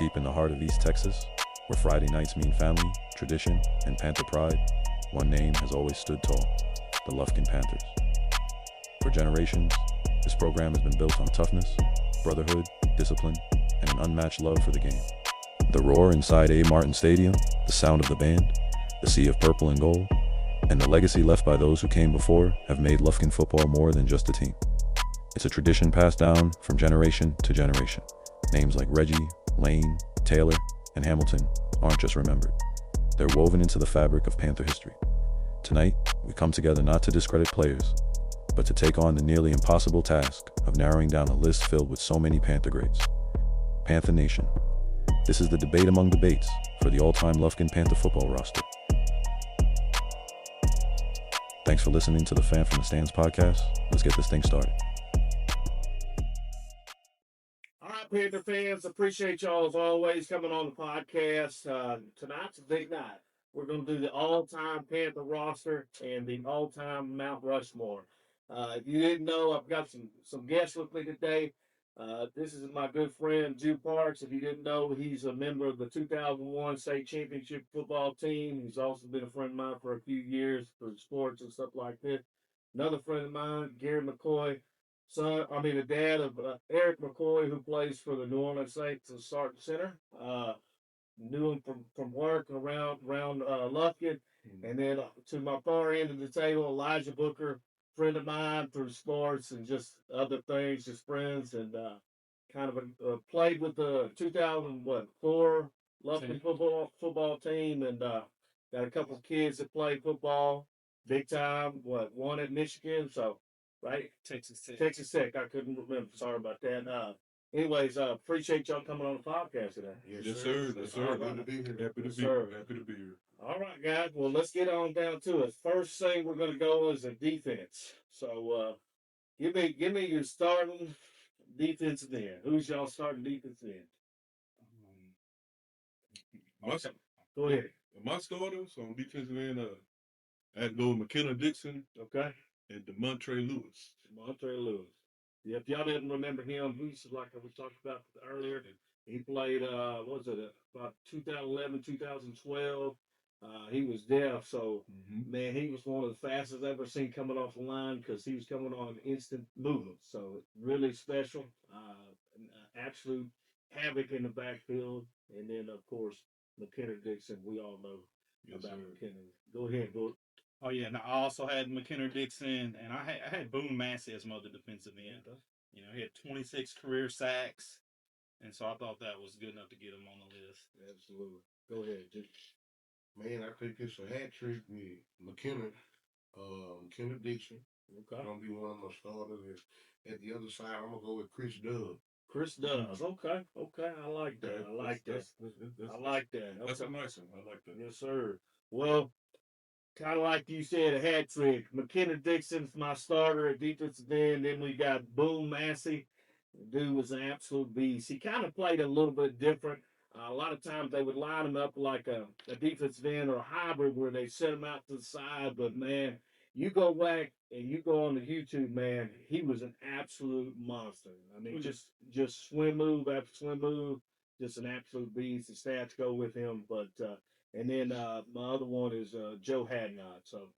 Deep in the heart of East Texas, where Friday nights mean family, tradition, and Panther pride, one name has always stood tall: the Lufkin Panthers. For generations, this program has been built on toughness, brotherhood, discipline, and an unmatched love for the game. The roar inside A. Martin Stadium, the sound of the band, the sea of purple and gold, and the legacy left by those who came before have made Lufkin football more than just a team. It's a tradition passed down from generation to generation. Names like Reggie, Lane, Taylor, and Hamilton aren't just remembered. They're woven into the fabric of Panther history. Tonight, we come together not to discredit players, but to take on the nearly impossible task of narrowing down a list filled with so many Panther greats. Panther Nation. This is the debate among debates for the all-time Lufkin Panther football roster. Thanks for listening to the Fan from the Stands podcast. Let's get this thing started. All right, Panther fans, appreciate y'all as always coming on the podcast. Tonight's a big night. We're going to do the all-time Panther roster and the all-time Mount Rushmore. If you didn't know, I've got some guests with me today. This is my good friend, Drew Parks. If you didn't know, he's a member of the 2001 state championship football team. He's also been a friend of mine for a few years for sports and stuff like that. Another friend of mine, Gary McCoy, the dad of Eric McCoy, who plays for the New Orleans Saints and starting center. Knew him from work around Lufkin, and then to my far end of the table, Elijah Booker, friend of mine through sports and just other things, just friends, and played with the 2004 Lufkin football team, and got a couple of kids that play football big time. One at Michigan, so right Texas Tech. I couldn't remember. Sorry about that. Anyways, appreciate y'all coming on the podcast today. Yes, sir. Yes, sir. Good to be here. Happy to Yes, be sir. here. Happy to be here. All right, guys. Well, let's get on down to it. First thing we're going to go is a defense. So, give me your starting defensive end. Who's y'all starting defensive end? My, Okay. Go ahead. my starters on defensive end, I had to go with McKenna Dixon Okay. and DeMontre Lewis. Montre Lewis. Yeah, if y'all didn't remember him, he's like we talked about earlier. He played, what was it, about 2011, 2012. He was deaf, so man, he was one of the fastest I've ever seen coming off the line because he was coming on instant movement. So really special, absolute havoc in the backfield. And then, of course, McKenna Dixon. We all know about McKenna. Go ahead, Book. Oh yeah, and I also had McKenna Dixon, and I had Boone Massey as my other defensive end. You know, he had 26 career sacks, and so I thought that was good enough to get him on the list. Absolutely. Go ahead, Jake. Man, I think it's a hat trick with McKenna, McKenna Dixon. Okay. Gonna be one of my starters. At the other side, I'm gonna go with Chris Dove. Chris does. Okay. Okay. I like that. I like that. I like that. That's Okay. a nice one. I like that. Yes, sir. Well, kind of like you said, a hat trick. McKenna Dixon's my starter at defensive end. Then we got Boone Massey. The dude was an absolute beast. He kind of played a little bit different. A lot of times they would line him up like a defensive end or a hybrid where they set him out to the side. But man, you go back and you go on the YouTube, man, he was an absolute monster. I mean, just swim move after swim move, just an absolute beast. The stats go with him, but and then my other one is Joe Hadnot. So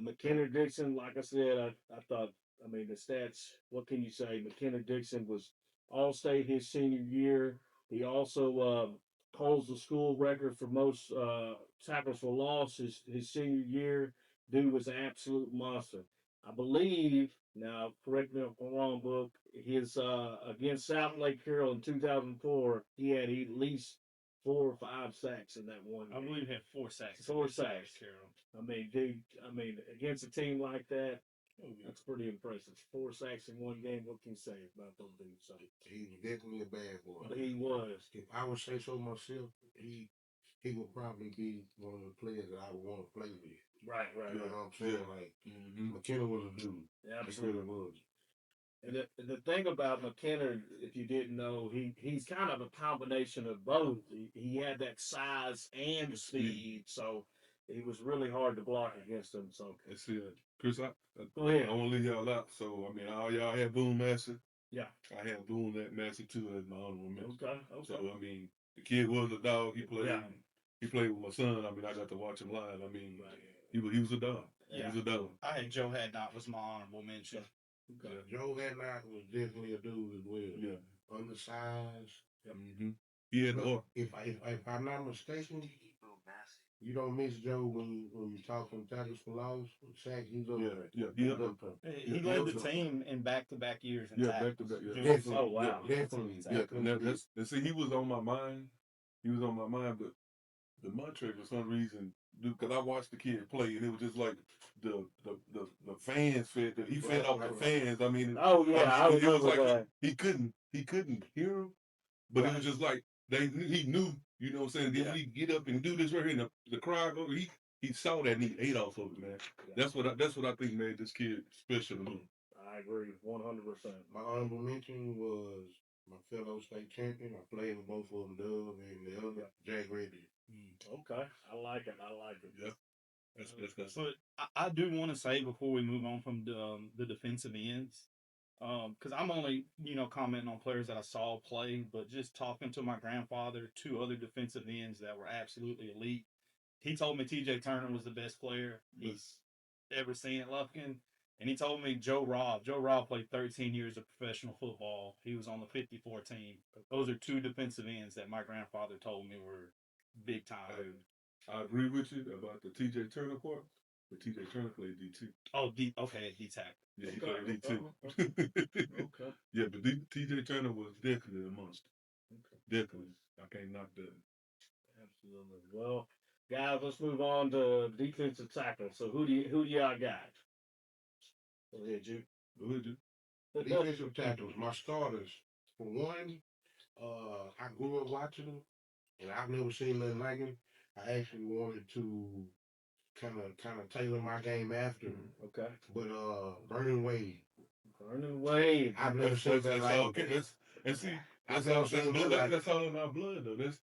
McKenna Dixon, like I said, I thought, I mean, the stats, what can you say? McKenna Dixon was all state his senior year. He also holds the school record for most tackles for loss his senior year. Dude was an absolute monster. I believe, now correct me if I'm wrong, Book, his against South Lake Carroll in 2004, he had at least 4 or 5 sacks in that one I game. believe he had 4 sacks. 4 sacks. Carroll. I mean, dude, against a team like that, that's pretty impressive. 4 sacks in one game. What can you say about those dudes? So He's definitely a bad boy. he was. If I would say so myself, he would probably be one of the players that I would want to play with. Right, You know what I'm saying? Like McKenna was a dude. Absolutely. He was. And the thing about McKenna, if you didn't know, he's kind of a combination of both. He had that size and speed, so it was really hard to block against him. So Let's see, Chris, go ahead. I want to leave y'all out. So, I mean, all y'all had Boone Massey. Yeah. I had Boone Massey too as my honorable mention. Okay. So, I mean, The kid was a dog. He played. Yeah. He played with my son. I mean, I got to watch him live. I mean, he was a dog. Yeah. He was a dog. I had Joe Hadnot was my honorable mention. Okay. Joe Hadnot was definitely a dude as well. Yeah. Undersized. Mm-hmm. He had the If I'm not mistaken, you don't miss Joe when you talking tackles for loss. Sack, he's up there. Yeah. He's up there. He led the team in back-to-back years. In back to back. Yeah. Definitely. Oh, wow. Definitely. Yeah. And see, he was on my mind. He was on my mind, but the Montre for some reason, because I watched the kid play, and it was just like the fans fed that he fed off the fans. I mean, Oh yeah, I it was remember like that. he couldn't hear him, but it was just like he knew, you know what I'm saying. Then when he get up and do this right here, and the crowd go, he saw that and he ate off of it, man. That's what I think made this kid special to me. I agree, 100%. My honorable mention was my fellow state champion. I played with both of them, Dove and the other, Jack Reddy. Okay, I like it. Yeah, that's. But I do want to say before we move on from the defensive ends, because I'm only commenting on players that I saw play, but just talking to my grandfather, two other defensive ends that were absolutely elite. He told me T.J. Turner was the best player he's ever seen at Lufkin. And he told me Joe Robb. Joe Robb played 13 years of professional football. He was on the 54 team. Those are two defensive ends that my grandfather told me were big time. I agree with you about the T.J. Turner part, but T.J. Turner played D2. Oh, okay, D-tack. Yeah, he played D2. Okay. Yeah, but T.J. Turner was definitely a monster. Definitely. I can't knock that. Absolutely. Well, guys, let's move on to defensive tackle. So who do y'all got? Go ahead, Jude. Go ahead, dude. Defensive tackles, my starters. For one, I grew up watching them, and I've never seen nothing like him. I actually wanted to kind of tailor my game after him. Okay. But Vernon Wade. Vernon Wade. I've never seen that That's like all. him. And see, I've that's never all. seen that like That's all in our blood, though. That's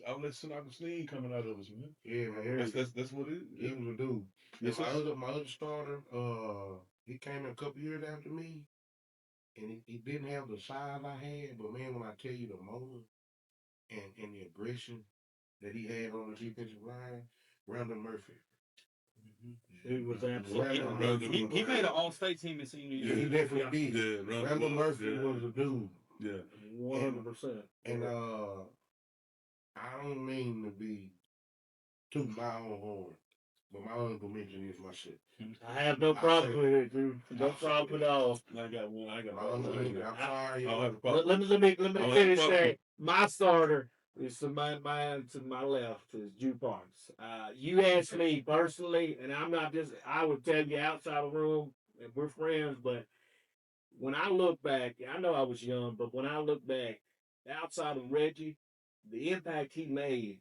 all that Sinatra coming out of us, man. yeah, man. That's what it is. He was a dude. Yes, And my other starter, he came in a couple years after me, and he didn't have the size I had. But man, when I tell you the motor and the aggression that he had on the defensive line, Randall Murphy. He was absolutely. He made an all-state team in senior year. He definitely did. Yeah, Randall Murphy was a dude. Yeah. 100%. And I don't mean to be too my own horn, but my honorable mention is my shit. I have no problem with it, dude. No problem at all. I got one. I got My honorable mention. I'm sorry. I don't have a problem. Let me have finish a problem. that. My starter is to mine to my left is Drew Parks. You asked me personally, and I'm not just. I would tell you outside the room, and we're friends. But when I look back, I know I was young, but when I look back, outside of Reggie, the impact he made,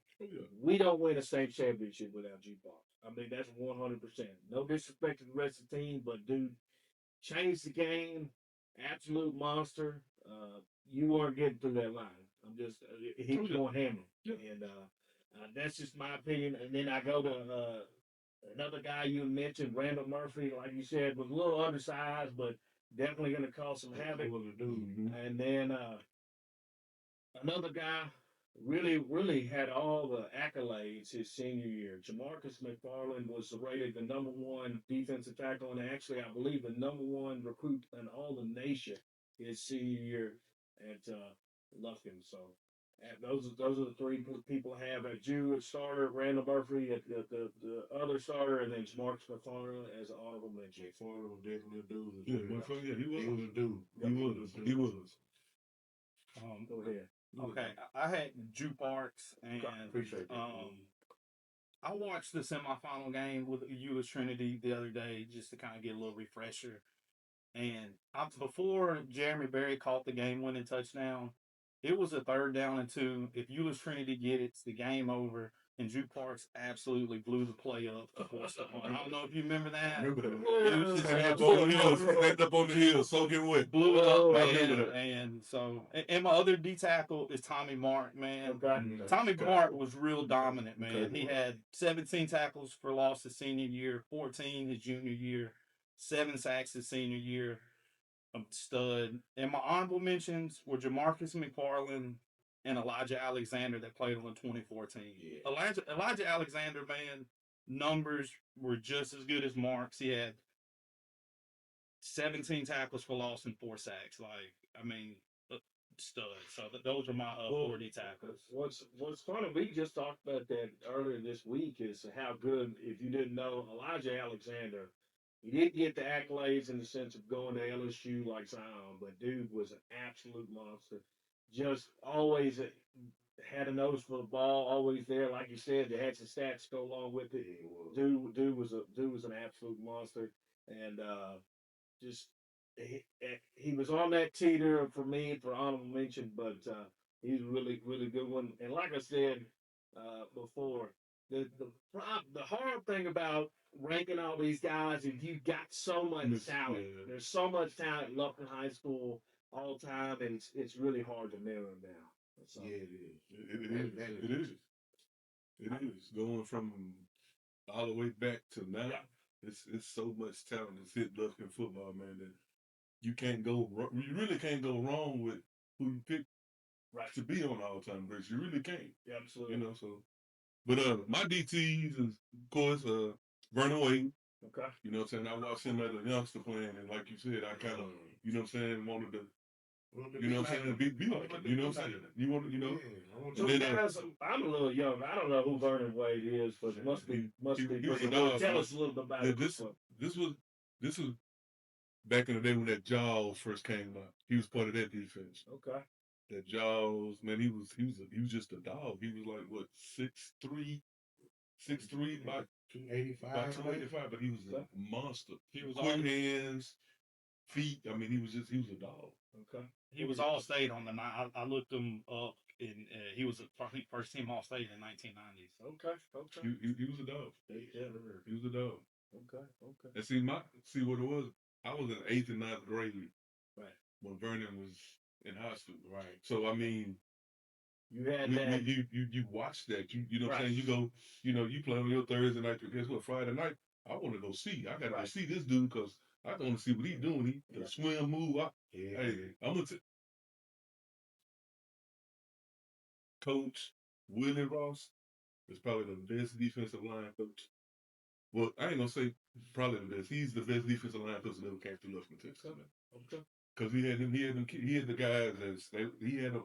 we don't win a state championship without Drew Parks. I mean, that's 100%. No disrespect to the rest of the team, but dude, changed the game. Absolute monster. You weren't getting through that line. I'm just he was going hammer, and that's just my opinion. And then I go to another guy you mentioned, Randall Murphy. Like you said, was a little undersized, but definitely going to cause some havoc. And then another guy really had all the accolades his senior year. Jamarcus McFarland was rated the #1 defensive tackle, and actually, I believe the #1 recruit in all the nation his senior year at Lufkin. So those are the three people I have at Jew starter, Randall Murphy at the other starter, and then Jamarcus McFarland as an honorable mention. McFarland was definitely a dude. Yeah, he was a dude. He was. Go ahead. Okay, I had Drew Parks, and Appreciate that. I watched the semifinal game with Euless Trinity the other day just to kind of get a little refresher. And before Jeremy Berry caught the game-winning touchdown, it was a 3rd down and 2. If Euless Trinity get it, it's the game over. And Drew Parks absolutely blew the play up to force the punt. I don't know if you remember that. Remember that? It was just Stand up on the hill, soaking wet. blew it up, I man. remember that. And so, and my other D tackle is Tommy Mark, man. Okay. Tommy Mark was real dominant, man. He had 17 tackles for loss his senior year, 14 his junior year, 7 sacks his senior year. A stud. And my honorable mentions were Jamarcus McFarland and Elijah Alexander that played on the 2014. Yeah. Elijah Alexander, man, numbers were just as good as Mark's. He had 17 tackles for loss and 4 sacks. Like, I mean, stud. So those are my 40 tackles. What's funny, we just talked about that earlier this week, is how good, if you didn't know, Elijah Alexander, he didn't get the accolades in the sense of going to LSU like Zion, but dude was an absolute monster. Just always had a nose for the ball, always there. Like you said, they had some stats to go along with it. Dude was an absolute monster, and just he was on that teeter for me for honorable mention, but he's a really good one. And like I said before, the hard thing about ranking all these guys is you got so much talent. Yeah. There's so much talent in Lufkin High School all time, and it's really hard to narrow them down. So, Yeah, it is. It is. It is going from all the way back to now. Yeah. It's so much talent that's hit Lufkin football, man. That you can't go. You really can't go wrong with who you pick Right. to be on all time greats. You really can't. Yeah, absolutely. You know. So, but my DTs is of course Vernon Wade. Okay. You know what I'm saying? I watched him as a youngster playing, and like you said, I kind of, you know what I'm saying, wanted to, you know what I'm saying, be like him. You know what I'm saying? You want to, you know. Yeah, So guys, I'm a little young. I don't know who Vernon Wade is, but Yeah, must be he was pretty a good. dog, Tell man. us a little bit about Yeah, it. this was back in the day when that Jaws first came out. He was part of that defense. Okay. That Jaws, man, he was just a dog. He was like what 6'3", about 285. 285, but he was a monster. He was Quick all hands, feet. I mean, he was a dog. Okay. he was all state on the night. I looked him up, and he was first team all state in 1990s. Okay. Okay. He was a dog. Yeah. He was a dog. Okay. Okay. And see what it was. I was in 8th and 9th grade Right. when Vernon was in high school. Right. So I mean, You had that. you watch that. You know what I'm saying? You go, you know, you play on your Thursday night. Guess what? Friday night, I want to go see. I got to go Right. see this dude because I want to see what he's doing. He the swim move. Yeah. Hey, I'm gonna Coach Willie Ross is probably the best defensive line coach. Well, I ain't gonna say probably the best. He's the best defensive line coach that ever came through Lufkin, Texas. Okay. Because he had the guys he had them.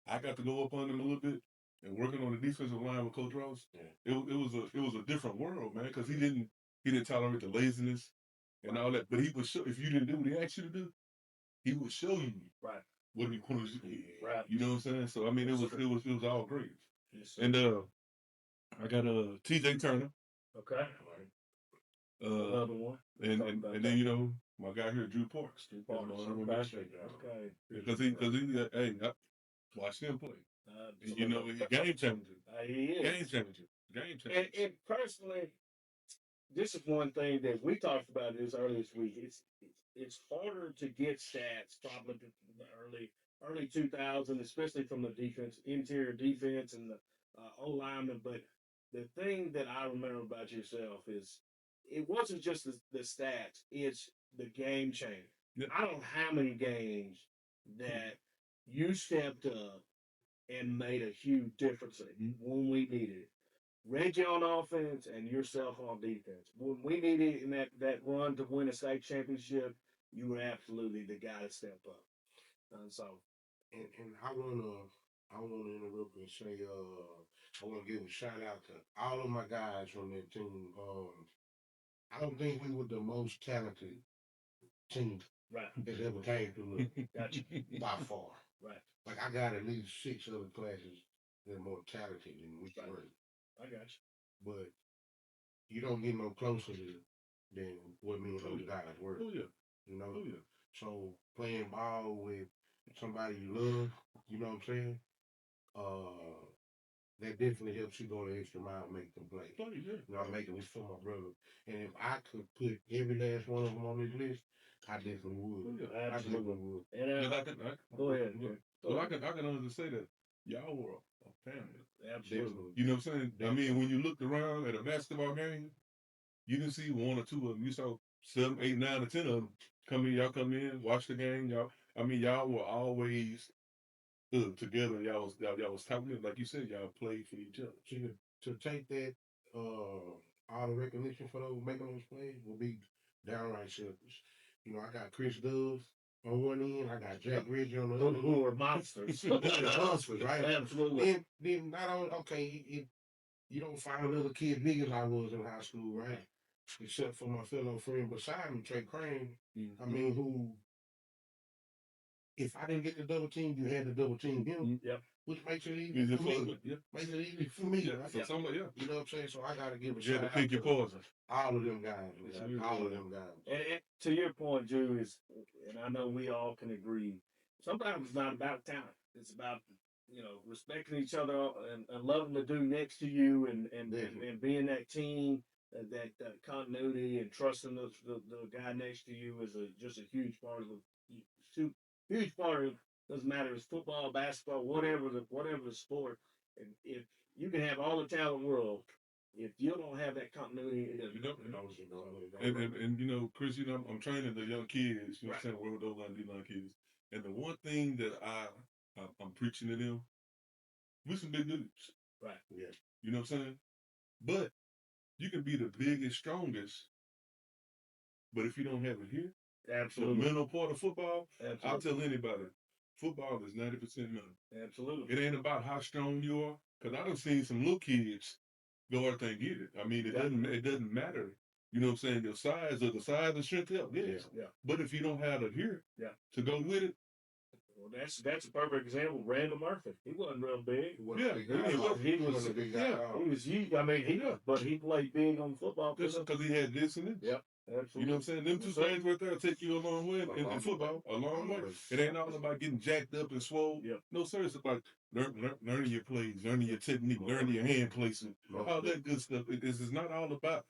I got to go up on him a little bit and working on the defensive line with Coach Ross. Yeah. It was a different world, man, because he didn't tolerate the laziness and all that. But he would show if you didn't do what he asked you to do, he would show you Right. what he wanted you to do. Right. You know what I'm saying? So I mean, it was all great. Yes, sir. And I got T.J. Turner. Okay. Another one. And Talk about then that. you know my guy here, Drew Parks. Drew Parks, That's my honorable okay. mention. Okay. Because hey, I watched him play. And, you know, he's a game changer. He is. Game changer. Game changer. And personally, this is one thing that we talked about this earlier this week. It's harder to get stats probably in the early 2000s, especially from the defense, interior defense, and the O lineman. But the thing that I remember about yourself is it wasn't just the stats; it's the game change. Yeah. I don't know how many games that you stepped up and made a huge difference when we needed it. Reggie on offense and yourself on defense. When we needed in that run to win a state championship, you were absolutely the guy to step up. And so, And I wanna interrupt and say I wanna give a shout out to all of my guys from that team. I don't think we were the most talented team right, that ever came through gotcha, by far. right, Like I got at least 6 other classes that are more talented than we Right. were. I got you. But you don't get no closer than what me and those guys were. Oh yeah. You know? Oh yeah. So playing ball with somebody you love, you know what I'm saying? That definitely helps you go the extra mile and make them play. Oh yeah. You know, I'm making this for my brother. And if I could put every last one of them on this list, I definitely would. Oh, yeah. I definitely would. And go ahead. Well, I can honestly say that y'all were a family. Absolutely. You know what I'm saying? I mean, when you looked around at a basketball game, you didn't see one or two of them. You saw 7, 8, 9, or 10 of them come in. Y'all come in, watch the game. Y'all were always together. Y'all was talking like you said. Y'all played for each other. To take that all the recognition for those making those plays will be downright selfish. You know, I got Chris Doves on one end, I got Jack Ridge on the other Who end. are monsters. Monsters, right? Absolutely. Then not only okay, you don't find another kid big as I was in high school, right? Except for my fellow friend beside me, Trey Crane. I mean, who if I didn't get the double team, you had to double team him. Yep. Which makes it easy Easy for for me. you, yeah. Makes it easy for me, Yeah, right? for somebody, yeah. You know what I'm saying? So I gotta give a You had shout to out pick your to poison. all of them guys, man. Yeah. All of them guys. And to your point, Drew, is, and I know we all can agree, sometimes it's not about talent. It's about, respecting each other and loving the dude next to you and being that team, that continuity and trusting the guy next to you is just a huge part of huge part of, doesn't matter if it's football, basketball, whatever the sport. And if you can have all the talent in the world, if you don't have that continuity, it doesn't And you know, Chris, you know, I'm training the young kids. You know, what I'm saying, work with those young D-line kids. And the one thing that I'm preaching to them, we some big dudes. Right. Yeah. You know what I'm saying? But you can be the biggest, strongest, but if you don't have it here, Absolutely. the mental part of football, Absolutely. I'll tell anybody, football is 90% mental. Absolutely. It ain't about how strong you are. Cause I done seen some little kids go out there and get it. I mean, it doesn't matter. You know what I'm saying? Your size or the size and strength help, yes. Yeah. But if you don't have it here to go with it, Well, that's a perfect example. Randall Murphy. He wasn't real big. He wasn't a big guy. He He wasn't a big guy. He was huge. I mean, but he played big on football. because he had this and this. Yep. Absolutely. You know what I'm saying? Them two things right there take you a long way in football, a long way. It ain't all about getting jacked up and swole. Yep. No, sir, it's about learning your plays, learning your technique, learning your hand placement, all that good stuff. It's not all about,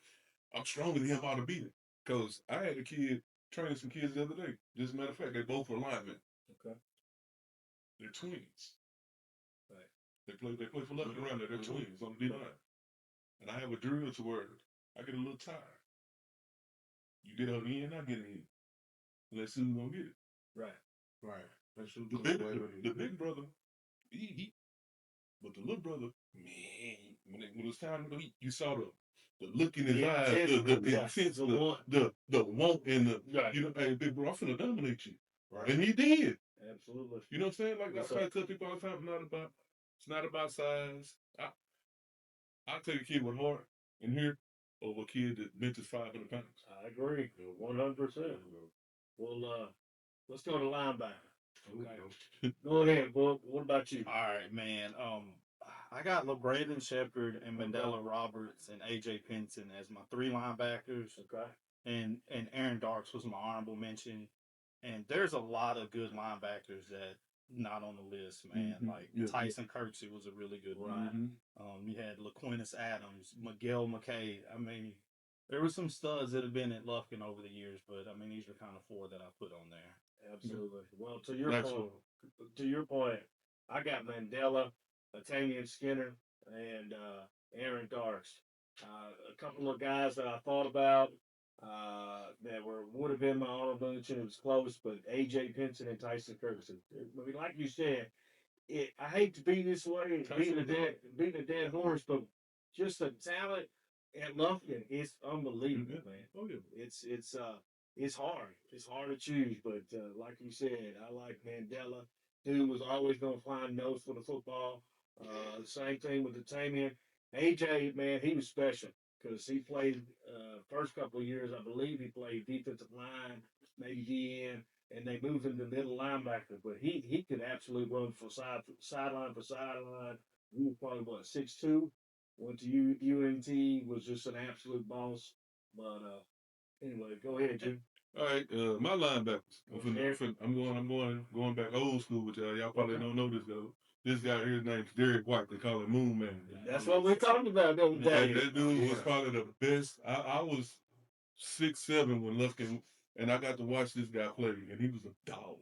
I'm stronger than him, I ought to beat it. Because I had a kid training some kids the other day. Just a matter of fact, they both were linemen. Okay. They're twins. Right. They play for Left and Right. They're twins on the D line. And I have a drill to where I get a little tired. You get on the end, I get in. Let's see who's gonna get it. Right. That's who The big brother, but the little brother, man, when it was time to eat, you saw the look in his eyes, the intense, the want and the, you know, hey, big bro, I'm finna dominate you. Right. And he did. Absolutely. You know what I'm saying? Like, I try to tell people all the time, it's not about size. I'll take a kid with heart in here over a kid that benches 500 pounds. I agree. 100%. Well, let's go to linebacker. Okay. Go ahead, Book. What about you? All right, man. I got LeBraydon Shepard and Mandela Roberts and AJ Pinson as my three linebackers. Okay. And Aaron Darks was my honorable mention. And there's a lot of good linebackers that not on the list, man. Like Tyson Kirksey was a really good one. You had LaQuintus Adams, Miguel McKay. I mean, there were some studs that have been at Lufkin over the years, but I mean, these are kind of four that I put on there. Absolutely. Well, to your point, I got Mandela, Tamian Skinner, and Aaron Darks. A couple of guys that I thought about that would have been my honorable mention. It was close, but AJ Pinson and Tyson Kirksey. I mean, like you said, I hate to be this way, beating a dead horse, but just the talent at Lufkin, it's unbelievable, man. Oh yeah. It's hard. It's hard to choose, but like you said, I like Mandela. Dude was always going to find notes for the football. Same thing with the Tamian. AJ, man, he was special because he played first couple of years. I believe he played defensive line, maybe DN, and they moved him to middle linebacker. But he could absolutely run for sideline for sideline. He was probably 6'2". Went to UNT, was just an absolute boss. But anyway, go ahead, Jim. All right, my linebackers. I'm going back old school with y'all. Y'all probably don't know this though. This guy here, his name's Derek White. They call him Moon Man. That's what we're talking about. That dude was probably the best. I was 6'7" when Lufkin, and I got to watch this guy play, and he was a dog.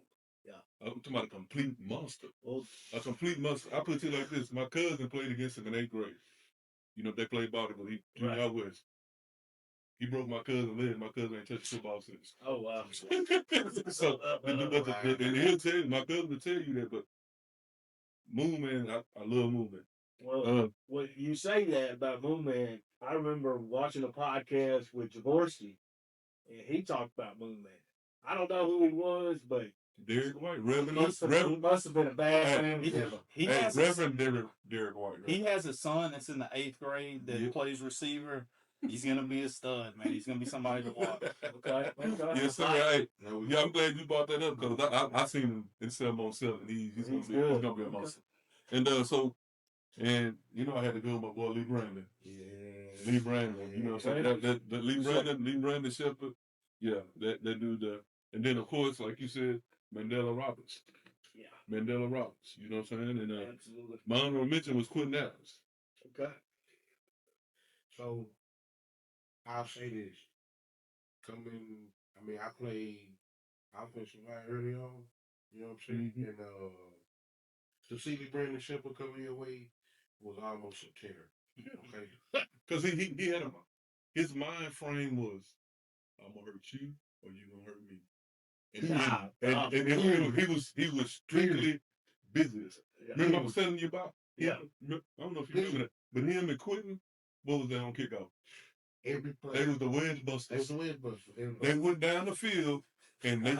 Yeah. I'm talking about a complete monster. Well, A complete monster. I put it like this. My cousin played against him in 8th grade. You know, they played volleyball. He junior out west. He broke my cousin's leg. My cousin ain't touched football since. Oh wow! So, and he'll tell you, my cousin will tell you that. But Moon Man, I love Moon Man. Well, when you say that about Moon Man, I remember watching a podcast with Jaworski, and he talked about Moon Man. I don't know who he was, but Derek White, he must have been a bad Hey, man. He, Yeah. he hey, has Reverend Derek White. he has a son that's in the 8th grade that Yep. plays receiver. He's gonna be a stud, man. He's gonna be somebody to watch. Okay. Yes, sir. Hey, yeah, I'm glad you brought that up because I seen him in 7-on-7. He's He's gonna good. be a monster. And and you know I had to go with my boy Lee Brandon. Yeah. Lee Brandon, you know what I'm saying? That Lee Brandon Shepherd. Yeah, that dude and then of course, like you said, Mandela Roberts. Yeah. Mandela Roberts, you know what I'm saying? And Absolutely. my honorable mention was Quentin Adams. Okay. So I'll say this. I mean, I played offensive line early on. You know what I'm saying? Mhm. And to see the Brandon Shepherd come your way was almost a terror. Okay. Because he had his mind frame was, I'm gonna hurt you or you gonna hurt me. And he was strictly business. Remember I was telling you about him? I don't know if you remember that. But him and Quentin, what was that on kickoff? Every play. They was the wedge busters. They was the wedge busters. They went down the field and they,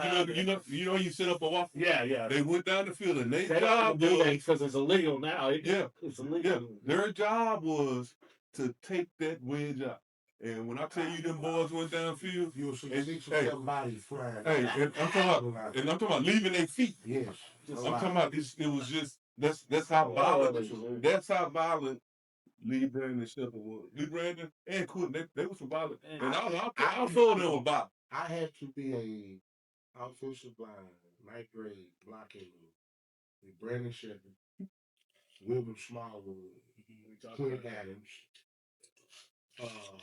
you set up a waffle. Yeah. They went down the field and They don't do that because it's illegal now. It's illegal. Yeah. Their job was to take that wedge out. And when I tell you them boys went downfield, you will see 6 or 7 bodies flying. Hey, and I'm talking about leaving their feet. Yes. I'm talking about this. It was just that's how violent. That's how violent Lee Brandon and Shepherd was. Lee Brandon and Quentin, they were some violent. And I told them about. I had to be a offensive line, 9th grade blocking with Brandon Shepherd, Wilbur Smallwood, Quentin Adams,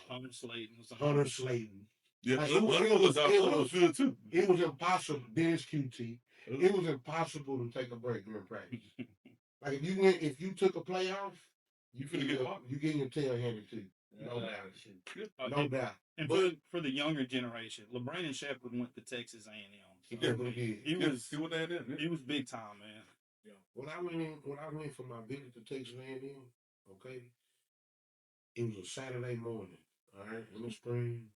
Hunter Slayton was Hunter Slayton. Yeah, Like, it was impossible. Dennis QT. It was impossible to take a break during practice. Like if you took a play off, you getting your tail handed to you. No doubt. No doubt. And for the younger generation, LeBrandon Shepherd went to Texas A&M. So he was big time, man. Yeah. When I went for my visit to Texas A&M, okay, it was a Saturday morning. All right, in the spring,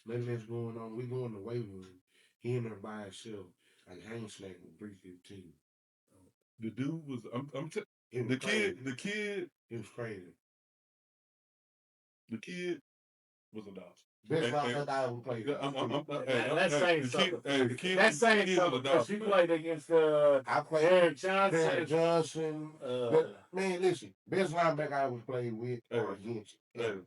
nothing that's going on. We go in the weight room. He in there by himself, like hang snack with 315. The dude was The kid. It was crazy. The kid was a dog. Best route I ever played. That's saying something. That's saying something because you played against I played Eric Johnson. Man, listen, best linebacker I ever played with or against. The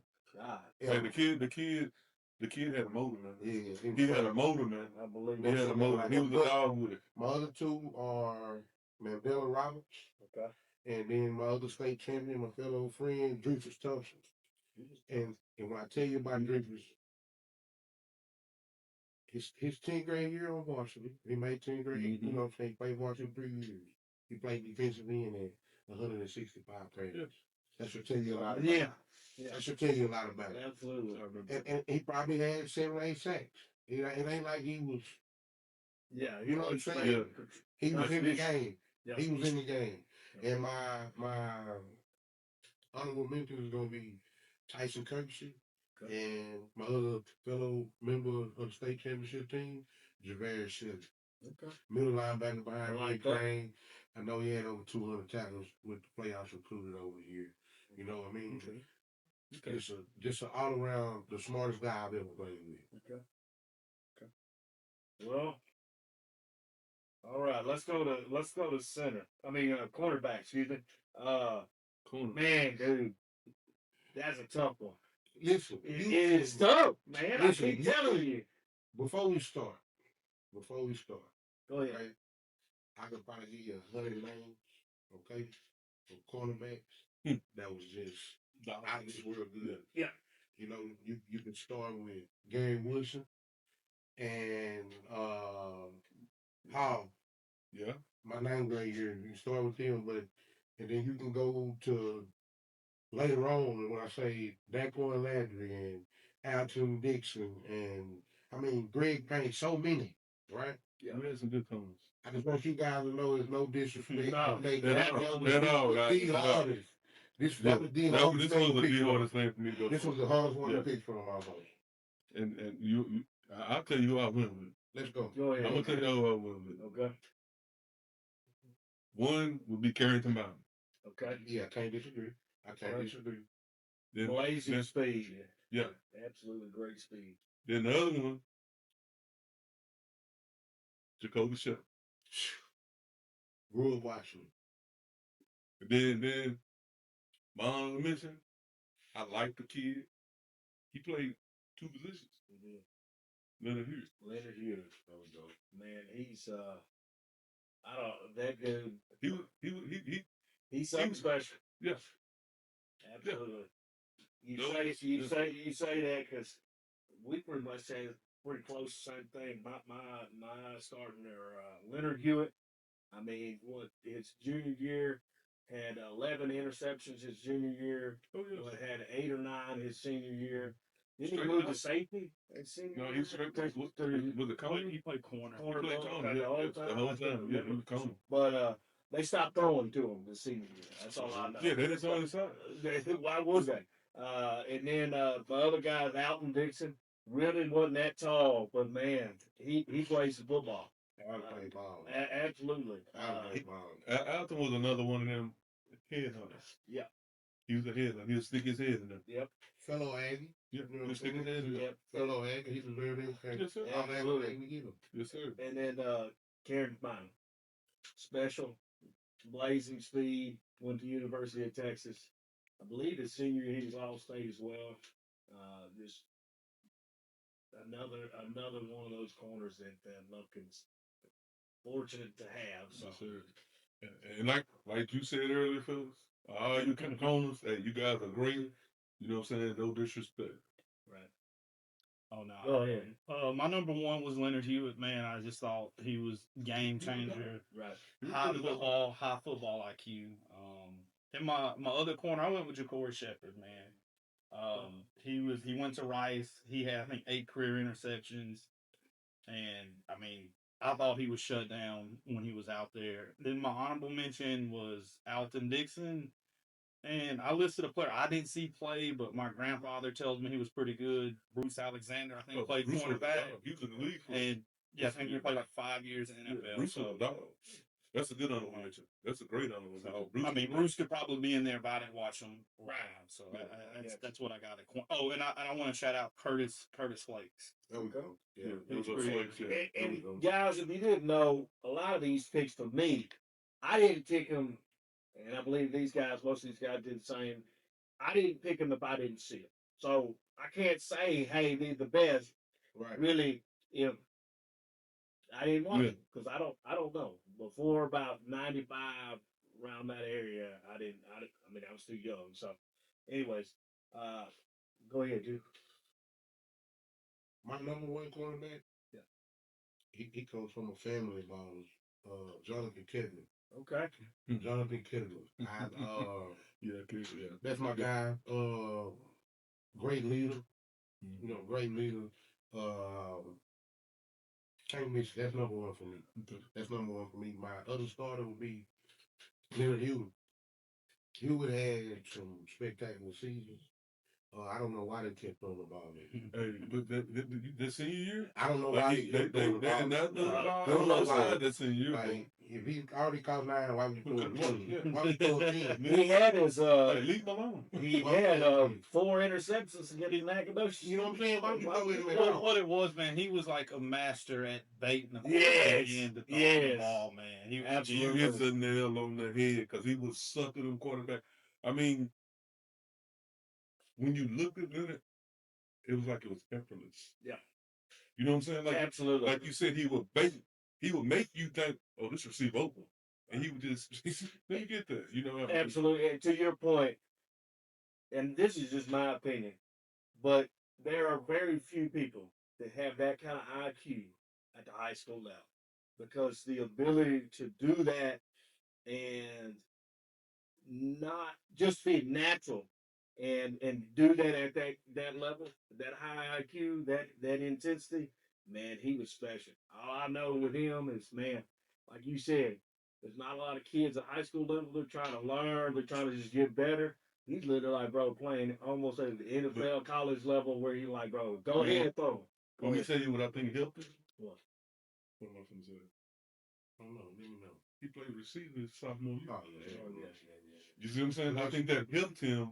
kid had a motor, man. Yeah, he had a motor, man. I believe he had a motor. He was a dog with it. My other two are Mandela Roberts. Okay. And then my other state champion, my fellow friend, Dreyfus Thompson. And when I tell you about Dreyfus, his 10th grade year on varsity, he made 10th grade. You know what I'm saying? He played varsity 3 years. He played defensive end at 165 pounds. Yeah. That should tell you a lot. Yeah. That should tell you a lot about it. Absolutely. And he probably had 7 or 8 sacks. It ain't like he was. Yeah. You know what I'm saying? Yeah. He was in the game. Yeah. He was in the game. And my honorable mention is gonna be Tyson Kirksey. And my other fellow member of the state championship team, Javarius Shelley. Okay. Middle linebacker behind like Crane. I know he had over 200 tackles with the playoffs included over the year. You know what I mean? Okay. Just an all around the smartest guy I've ever played with. Okay. Well, all right. Let's go to center. I mean, cornerback. Excuse me. Man, dude, that's a tough one. Listen, it's tough, man. Listen, I keep telling you. Before we start, go ahead. Okay? I could probably give you 100 names, okay, for cornerbacks that was just out of this world good. Yeah. You know, you can start with Gary Wilson and Hall. Yeah. My 9th grade year, you can start with him, and then you can go to later on when I say Daquan Landry and Alton Dixon and I mean Greg Payne, so many, right? Yeah. We had some good corners. I just want you guys to know it's no disrespect. No, I think at all, at all, guys. the hardest. This Yeah, that was the this hardest thing to was pick the from. hardest thing for me to go This for. was the hardest one Yeah. to pick from almost. And I'll tell you who I went with. Let's go. Go ahead. I'm gonna tell you who I went with. Okay. One would be Carrington Mountain. Okay. Yeah, I can't disagree. I can't Alright. disagree. Then, Blazing speed. yeah. Absolutely great speed. Then the other one, Jacoby Shep. Grew up watching. Then my honorable mention, I like the kid. He played 2 positions. Leonard Hughes. Leonard Hughes. There we go. Man, he's I don't that dude. He He's something special. yes. Absolutely. You No, you say that because we pretty much say pretty close the same thing. My starting there, Leonard Hewitt. I mean, what his junior year had 11 interceptions his junior year. Oh yeah. What had 8 or 9 his senior year. Didn't he Straight move up. to safety? Senior No, year? he was straight with the corner. He played corner. Corner He played ball, corner, the yeah, whole the time. whole I couldn't time, yeah, he remember. was corner. But they stopped throwing to him the senior year. That's all I know. Yeah, they just on the side. Why would they? And then my other guy, Alton Dixon, really wasn't that tall, but man, he plays the football. I play ball. Absolutely. I play ball. Alton was another one of them headhunters. Yeah. He was a headhunter. He would stick his head in there. Yep. Fellow Aggie. Yeah, You know he would stick his head in there. Yep. Fellow Aggie. He deserved everything. Yes, sir. All that Absolutely. we get him. Yes, sir. And then Karen Mine, special, blazing speed, went to University of Texas. I believe his senior year he was all state as well. Just another one of those corners that Lumpkin's fortunate to have. So. Yes, sir. And like you said earlier, fellas, all you corners, hey, you guys are great. You know what I'm saying? No disrespect. Right. Oh no. Go ahead. My number one was Leonard Hewitt. Man, I just thought he was game changer. Right. High football IQ. In my other corner, I went with Ja'Cory Shepherd. Man, he went to Rice. He had I think 8 career interceptions, and I mean I thought he was shut down when he was out there. Then my honorable mention was Alton Dixon. And I listed a player I didn't see play, but my grandfather tells me he was pretty good. Bruce Alexander, I think, played Bruce was a cornerback. dog. He was in the league for And yeah, I think he played like 5 years in the NFL. Bruce was a dog. That's a good honorable mention. That's a great honorable mention. So, I mean, Bruce could probably be in there, but I didn't watch him live. So that's what I got at corner. Oh, and I want to shout out Curtis Flakes. There we go. Yeah, Yeah. those are flags, yeah. And guys, if you didn't know, a lot of these picks for me, I didn't pick them, and I believe these guys, most of these guys did the same. I didn't pick them if I didn't see them. So I can't say, hey, they're the best. Right. Really, if I didn't watch Yeah. them, because I don't know. Before about 95, around that area, I mean, I was too young. So, anyways, go ahead, dude. My number one cornerback. Yeah. He comes from a family of ballers. Jonathan Kidman. Okay. Jonathan Kidman. Yeah. That's my guy. Great leader. You know, great leader. Can't miss. That's number one for me. Okay. That's number one for me. My other starter would be Leonard Hewitt. Hewitt had some spectacular seasons. I don't know why they kept throwing the ball in. Hey, but the senior year? I don't know Like why they kept throwing the ball. don't know why that senior year. Like, if he already caught 9, why would you throw it 10? Yeah. Why would you throw it 10? He had his Hey, leave him alone. he had 4 interceptions to get his Nacogdoches. You know what I'm saying? Why would you throw it in Well, what it was, man, he was like a master at baiting the Yes, end to throw the yes. ball, man. He was Absolutely. You hit the nail on the head because he was sucking them quarterback. I mean, when you looked at it, it was like it was effortless. Yeah. You know what I'm saying? Like, Absolutely. like you said, he would make you think, oh, this receiver open. And he would just let me get that. You know, Absolutely. And to your point, and this is just my opinion, but there are very few people that have that kind of IQ at the high school level, because the ability to do that and not just be natural and do that at that level, that high IQ, that intensity, man, he was special. All I know with him is, man, like you said, there's not a lot of kids at high school level. They're trying to learn. They're trying to just get better. He's literally like, bro, playing almost at the NFL college level where you like, bro, go ahead, throw. Go Let me ahead. tell you what I think helped him. What? What am I going to say? I don't know. Let me know. He played receiver his sophomore year. Oh, yeah. Oh, yeah. You see what I'm saying? I think that helped him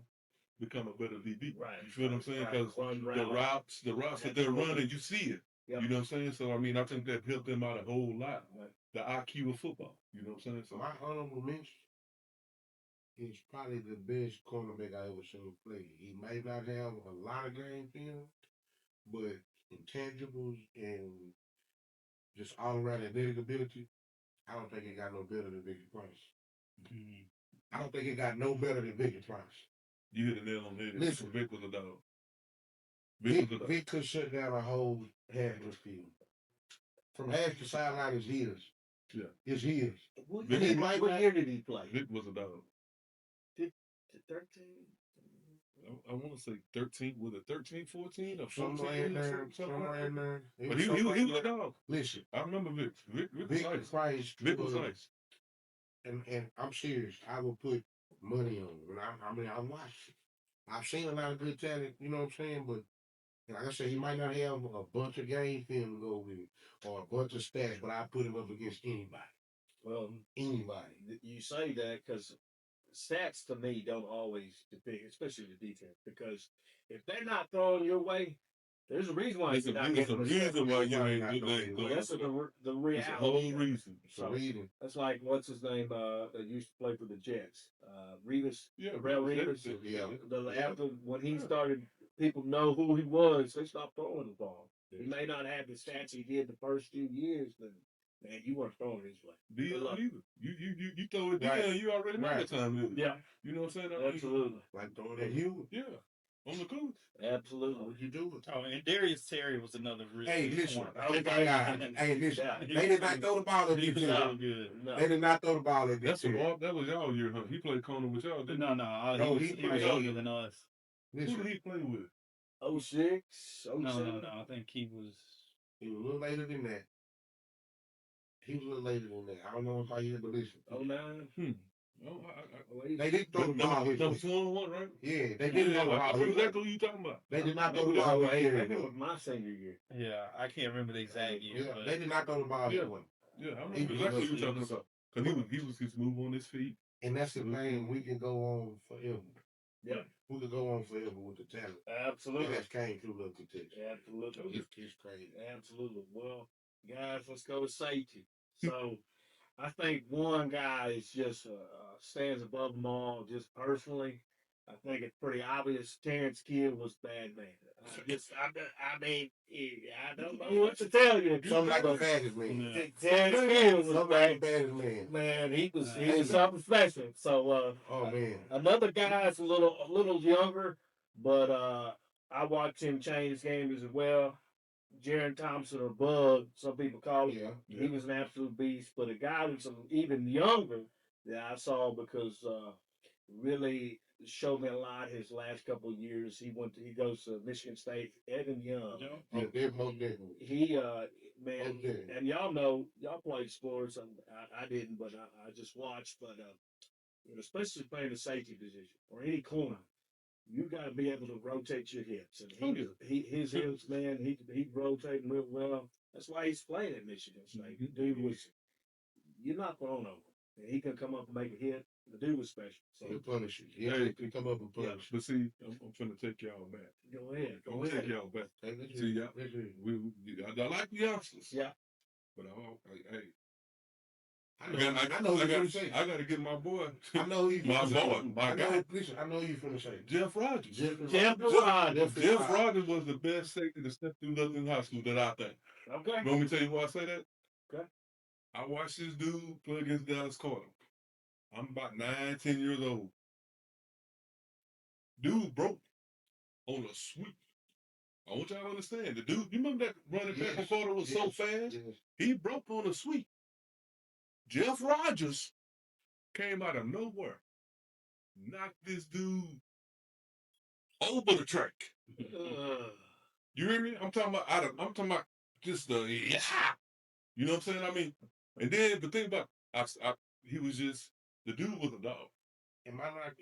become a better DB. Right. You feel what I'm saying? Right. Because Run the routes that they're Absolutely. running, you see it. Yep. You know what I'm saying? So I mean, I think that helped them out a whole lot. Right. The IQ of football. You know what I'm saying? So My honorable mention is probably the best cornerback I ever seen play. He may not have a lot of game film, but intangibles and just all around athletic ability, I don't think it got no better than Vicky Price. Mhm. I don't think it got no better than Vicky Price. you hit the nail on the head. Listen. Vic was a dog. Vic was a dog. Vic could shut down a whole half of the field. From half the sideline is his. Yeah. It's his. What, Vic- year, might what not- year did he play? Vic was a dog. 13? I want to say 13. Was it 13, 14, or 14? Somewhere in there. Something like Somewhere in that. there. It But was he somewhere- was a dog. Listen, I remember Vic. Vic was Vic nice. Price. Vic was nice. And I'm serious. I will put money on him. And I mean, I watched it. I've seen a lot of good talent, you know what I'm saying? But like I said, he might not have a bunch of game film to go with it or a bunch of stats, but I put him up against anybody. Well, Anybody. you say that because stats to me don't always depict, especially the defense, because if they're not throwing your way, there's a reason why There's you're a not getting reason why you ain't not good. doing it. That's the It's a whole reality. reason. It's a reason. That's like what's his name that used to play for the Jets, Revis. Yeah, Terrell Revis. Yeah. After when he started, people know who he was. They stopped throwing the ball. He may not have the stats he did the first few years, but man, you weren't throwing his way. Dion either. You throw it Right. Dion, you already know Right. the time it is. Yeah, You know what I'm saying? I mean, absolutely, Like throwing at you. Yeah. On the coach. absolutely. What you do? Oh, and Darius Terry was another really Hey, good listen. corner. Hey, listen. Yeah. They did not throw the ball at He this was year. so good. No. They did not throw the ball at That's this year. that was y'all year, huh? He played corner with y'all, didn't No, No, he was played- younger than us. he? Who Listen, did he play with? 06, 07. No. I think he was. he was a little later than that. He was a little later than that. I don't know if I hear, but listen. 09. Oh, They didn't throw the ball his number way. 2-1, right? Yeah, they didn't throw the I ball know his way. exactly who you talking about. They did not throw the Maybe ball his maybe way. it was my senior year. Yeah, I can't remember the exact year. Yeah, but they did not throw the ball his Yeah. way. Yeah, I know He was- exactly who you he talking was- about. Because he was his move on his feet. And that's the thing. We can go on forever. Yeah, We could go on forever with the talent. absolutely. That came through Little Kentucky. Absolutely. It's crazy. Absolutely. Well, guys, let's go with safety. So, I think one guy is just stands above them all. Just personally, I think it's pretty obvious. Terrence Kidd was bad man. I mean, I don't know what to tell you. Something like the but baddest man. Yeah. Terrence Kidd was Something like the bad baddest man. man. He was Hey. something special. So, Oh man. another guy is a little younger, but I watched him change his game as well. Jaron Thompson or Bug, some people call him. Yeah. He was an absolute beast. But a guy who's even younger that I saw because really showed me a lot his last couple of years. He goes to Michigan State. Evan Young. Yeah, they're most definitely. He man, Okay. and y'all played sports. And I didn't, but I just watched. But especially playing the safety position or any corner, you got to be able to rotate your hips. And his hips, man, he rotating real well. That's why he's playing at Michigan State. Mhm. Dude was, you're not thrown over, and he can come up and make a hit. The dude was special. So He'll punish you. Yeah, Hey. he can come up and punish But see, I'm finna take y'all back. go ahead, I'm gonna take y'all back. you. Hey, let's See, hear y'all, it. Let's hear it. I like the youngsters. Yeah. But hey, I know who you're gonna say. I gotta get my boy. I know who you My finna say. boy, my I guy. know, listen, I know who you finna say. Jeff Rogers. Jeff Rogers. Jeff Rogers was the best safety to step through London High School that I think. Okay. You want me to tell you why I say that? Okay. I watched this dude play against Dallas Carter. I'm about 9, 10 years old. Dude broke on a sweep. I want y'all to understand. The dude, you remember that running back from Carter was so fast? Yes. He broke on a sweep. Jeff Rogers came out of nowhere, knocked this dude over the track. You hear me? I'm talking about just the yeah. You know what I'm saying? I mean, And then the thing about he was just the dude was a dog. Am I not?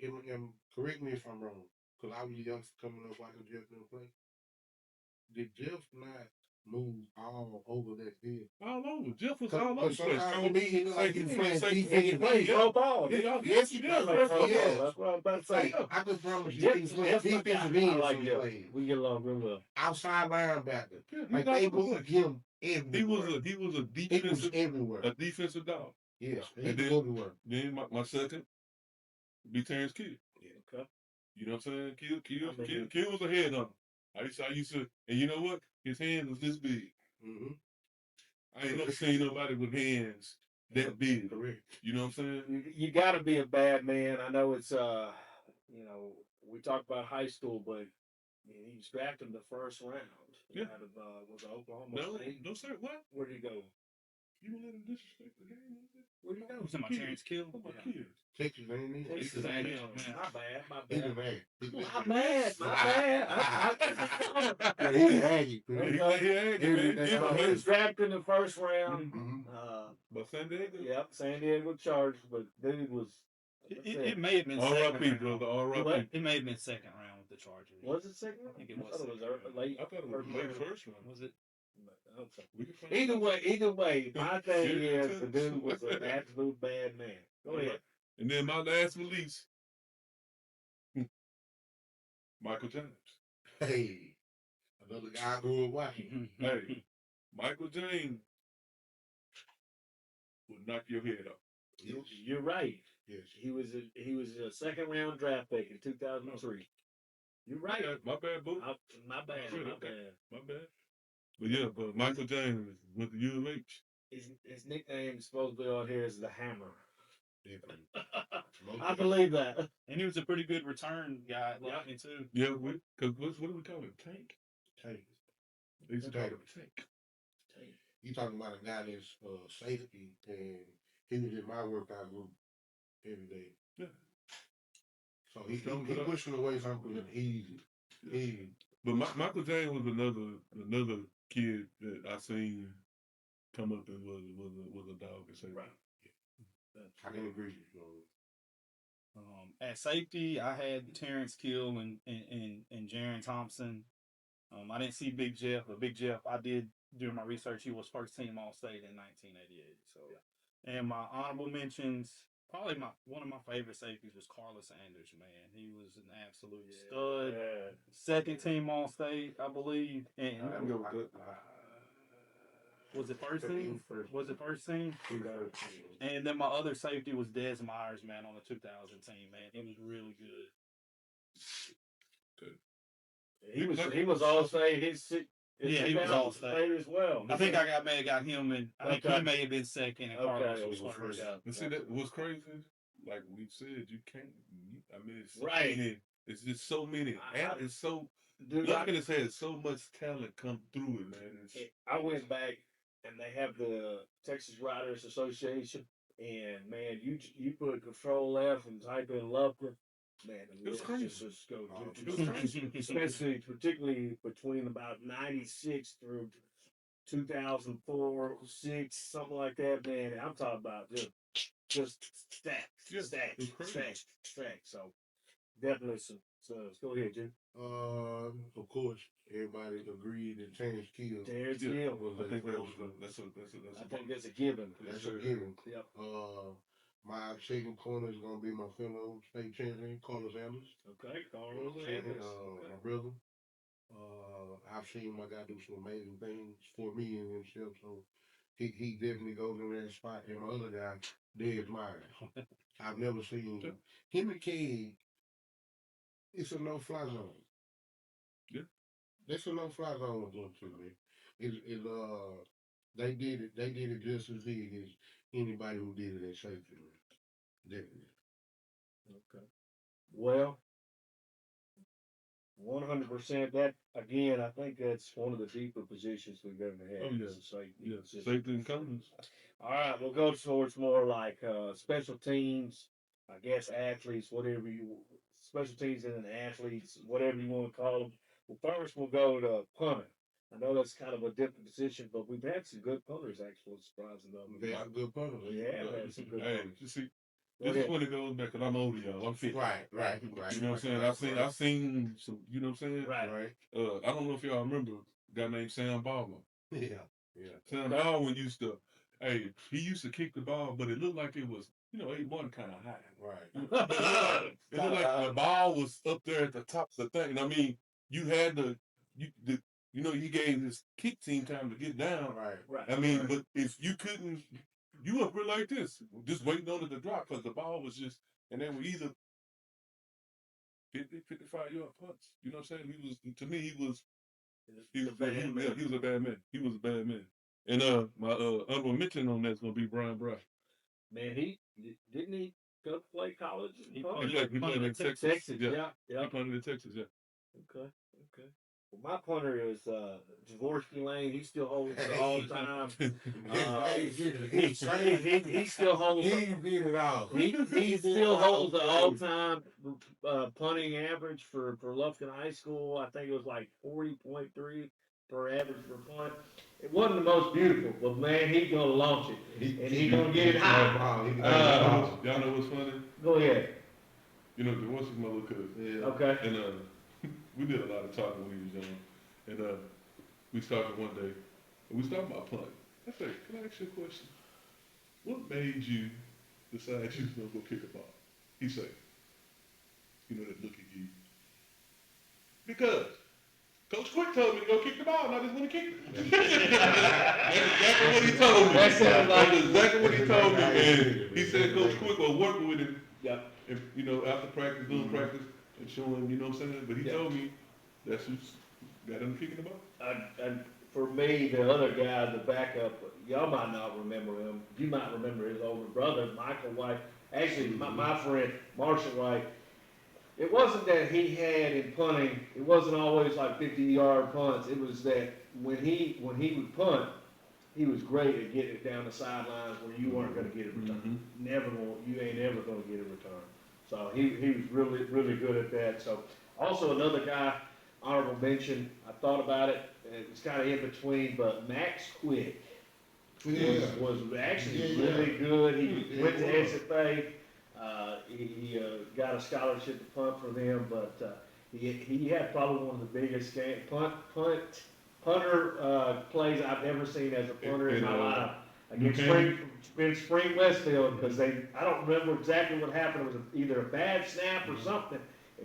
Correct me if I'm wrong, because I was a youngster coming up watching Jeff Miller play. Did Jeff not move all over that field? All over. Jeff was all over Because the place. sometimes to me, he looked like he was playing Say- defense. He plays pro ball. Yes, he Yeah, plays play pro yes. ball. That's what I was about to say. I just promise you, Jeff- he's playing Jeff's my guy. defensive I end. like Some Jeff. plays. We get along real well. Outside linebacker. Yeah, Like they moved him everywhere. he was a He was defensive everywhere. a defensive dog. Yes, he And was then- everywhere. Then my second be Terrence Kidd. Okay. You know what I'm saying? I mean- Kidd was a headhunter. I used to, and you know what? His hand was this big. Mm-hmm. I ain't never seen nobody with hands that big. Correct. You know what I'm saying? You got to be a bad man. I know it's we talk about high school, but he was drafted in the first round. Yeah. Out of was it Oklahoma No, State? no sir. What? Where did he go? You let him disrespect the game? Where did he go? Who's talking about Terrence Kill? Oh, my Yeah. kid. Texas A&M. Texas A&M, A&M. man. My bad. My He's a bad. man. He's My bad. My bad. Yeah, he's a Aggie. He He was drafted in the first round. Mhm. But San Diego. Yep, San Diego Chargers, but dude was. It may have been R.I.P. second brother. round. R.I.P. It may have been second round with the Chargers. Was it second? I think it was thought it was second round. late. I thought it was late first round. Was it? Okay. We can find Either way, my thing Yeah. is the dude was an absolute bad man. Go ahead. And then my last release, Michael James. Hey, another guy I grew up watching. Hey, Michael James would knock your head off. Yes. You're right. Yes. He was a second round draft pick in 2003. You're right. My bad, boo. My bad. Shit, My okay. bad. My bad. But yeah, but Michael James went to U of H. His nickname is supposed to be on here is the Hammer. Definitely. I believe that. And he was a pretty good return guy at Lightning too. Yeah, because what do we call it? Tank? Tank. They used to call it a tank. You talking about a guy that's safety, and he was in my workout group every day. Yeah. So he pushing away something easy. Easy. But Michael James was another kid that I seen come up and was a dog and say, Right. I can agree with you. At safety, I had Terrence Kill and Jaron Thompson. I didn't see Big Jeff, but Big Jeff, I did during my research. He was first team All State in 1988. So, and my honorable mentions, probably one of my favorite safeties was Carlos Sanders. Man, he was an absolute stud. Yeah. Second team All State, I believe. And I go good. was it first team? Was it first team? First. And then my other safety was Des Myers, man, on the 2000 team. Man, he was really good. He was all state. Yeah, he was all state as well. I think I may have got him, and I think Okay. he may have been second, and Carlos Okay. was first. and see that what's crazy? Like we said, you can't. I mean, it's so Right. many, it's just so many. It's so. Dude, Look at his head. So much talent come through it, man. I went back and they have the Texas Riders Association, and man, you put Control F and type in Lufkin, man, the It was list crazy. just goes. It was crazy. Especially, particularly between about '96 through 2004, '06, something like that, man. I'm talking about just stacks, Yeah, stacks, it was crazy. stacks, stacks. So definitely some. So go ahead, Jim. Of course, everybody agreed that Terrence Kill Terrence Yeah, Hill. was I think that a was I think that's a given. that's sure. a given. Yep. My second corner is gonna be my fellow state champion, Carlos Sanders. Okay, Carlos My brother. I've seen my guy do some amazing things for me and himself, so he definitely goes in that spot. And my other guy, Des Myers. I've never seen him and Cade. It's a no-fly zone. Yeah. That's a no-fly zone with them two, man. They did it just as big as anybody who did it at safety, man. Definitely. Okay. Well, 100%. That again, I think that's one of the deeper positions we've ever had. Oh, yeah. as a safety. Yeah, It's just- safety and corners. All right, we'll go towards more like special teams. I guess athletes, whatever you special teams and athletes, whatever you want to call them. Well, first we'll go to punting. I know that's kind of a different position, but we've had some good punters actually, surprising though. They have good punters. We have had some good Hey, punters. you see, Go this is ahead. when it goes back, because I'm older, y'all. I'm 50. Right. You know what I'm saying? I've seen some, you know what I'm saying? Right. I don't know if y'all remember a guy named Sam Baldwin. Yeah. Sam Baldwin used to, he used to kick the ball, but it looked like it was, it wasn't kind of high. Right. It looked like the ball was up there at the top of the thing. And I mean, you had he gave his kick team time to get down. Right. I mean, but if you couldn't, you up here like this, just waiting on it to drop, because the ball was just, and they were either 50, 55-yard punts. You know what I'm saying? To me, he was a bad man. He was a bad man. He was a bad man. And my honorable mention on that's gonna be Brian Bryant. Man, didn't he go to play college? He He played in Texas. Texas. Yeah. Yeah. He played in Texas. Yeah. Okay. Well, my punter is Jaworski Lane. He still holds the all time. He still holds. He beat it out. He still holds the all time punting average for Lufkin High School. I think it was like 40.3 per average per punt. It wasn't the most beautiful, but man, he's gonna launch it, and he's gonna get it high. Y'all know what's funny? Go ahead. You know, Jaworski's my little cousin. Yeah. Okay. And we did a lot of talking when he was young. And we was talking one day, and we was talking about punting. I said, can I ask you a question? What made you decide you was going to go kick a ball? He said, that look at you. Because Coach Quick told me to go kick the ball, and I just want to kick it. That's exactly what he told me. That sounds like That's exactly what he told me. And he said Coach Quick was working with him, Yep. after practice, doing practice, and showing, you know what I'm saying? But he Yeah. told me that's who's got him kicking the ball. And for me, the other guy, the backup, y'all might not remember him. You might remember his older brother, Michael White. Actually, my friend, Marshall White. It wasn't that he had in punting, it wasn't always like 50-yard punts. It was that when he would punt, he was great at getting it down the sidelines where you weren't going to get it returned. You ain't ever going to get it returned. So he was really, really good at that. So also another guy, honorable mention, I thought about it, and it's kind of in between, but Max Quick was actually really good. He went to SFA. He got a scholarship to punt for them, but he had probably one of the biggest punter plays I've ever seen as a punter in my life against Spring Westfield, because I don't remember exactly what happened. It was either a bad snap or something.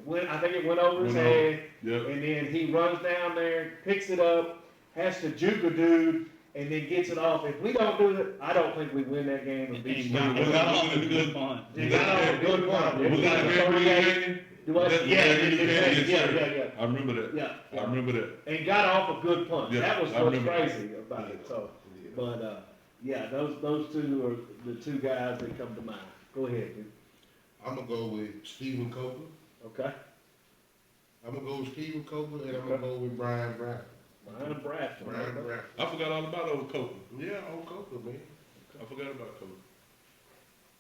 I think it went over his head, and then he runs down there, picks it up, has to juke a dude, and then gets it off. If we don't do it, I don't think we win that game and beat He got off a good punt. He got off a good punt. Was that the game where you hanging? Yeah. I remember that. Yeah. I remember that. And got off a good punt. Yeah, That was I what's remember. crazy about it. So, but those two are the two guys that come to mind. Go ahead, dude. I'm gonna go with Stephen Copeland. Okay. I'm gonna go with Stephen Copeland, and I'm gonna go with Brian Bradford. Brian Bradford. I forgot all about old Copeland. Yeah, old Copeland, man. I forgot about Copeland.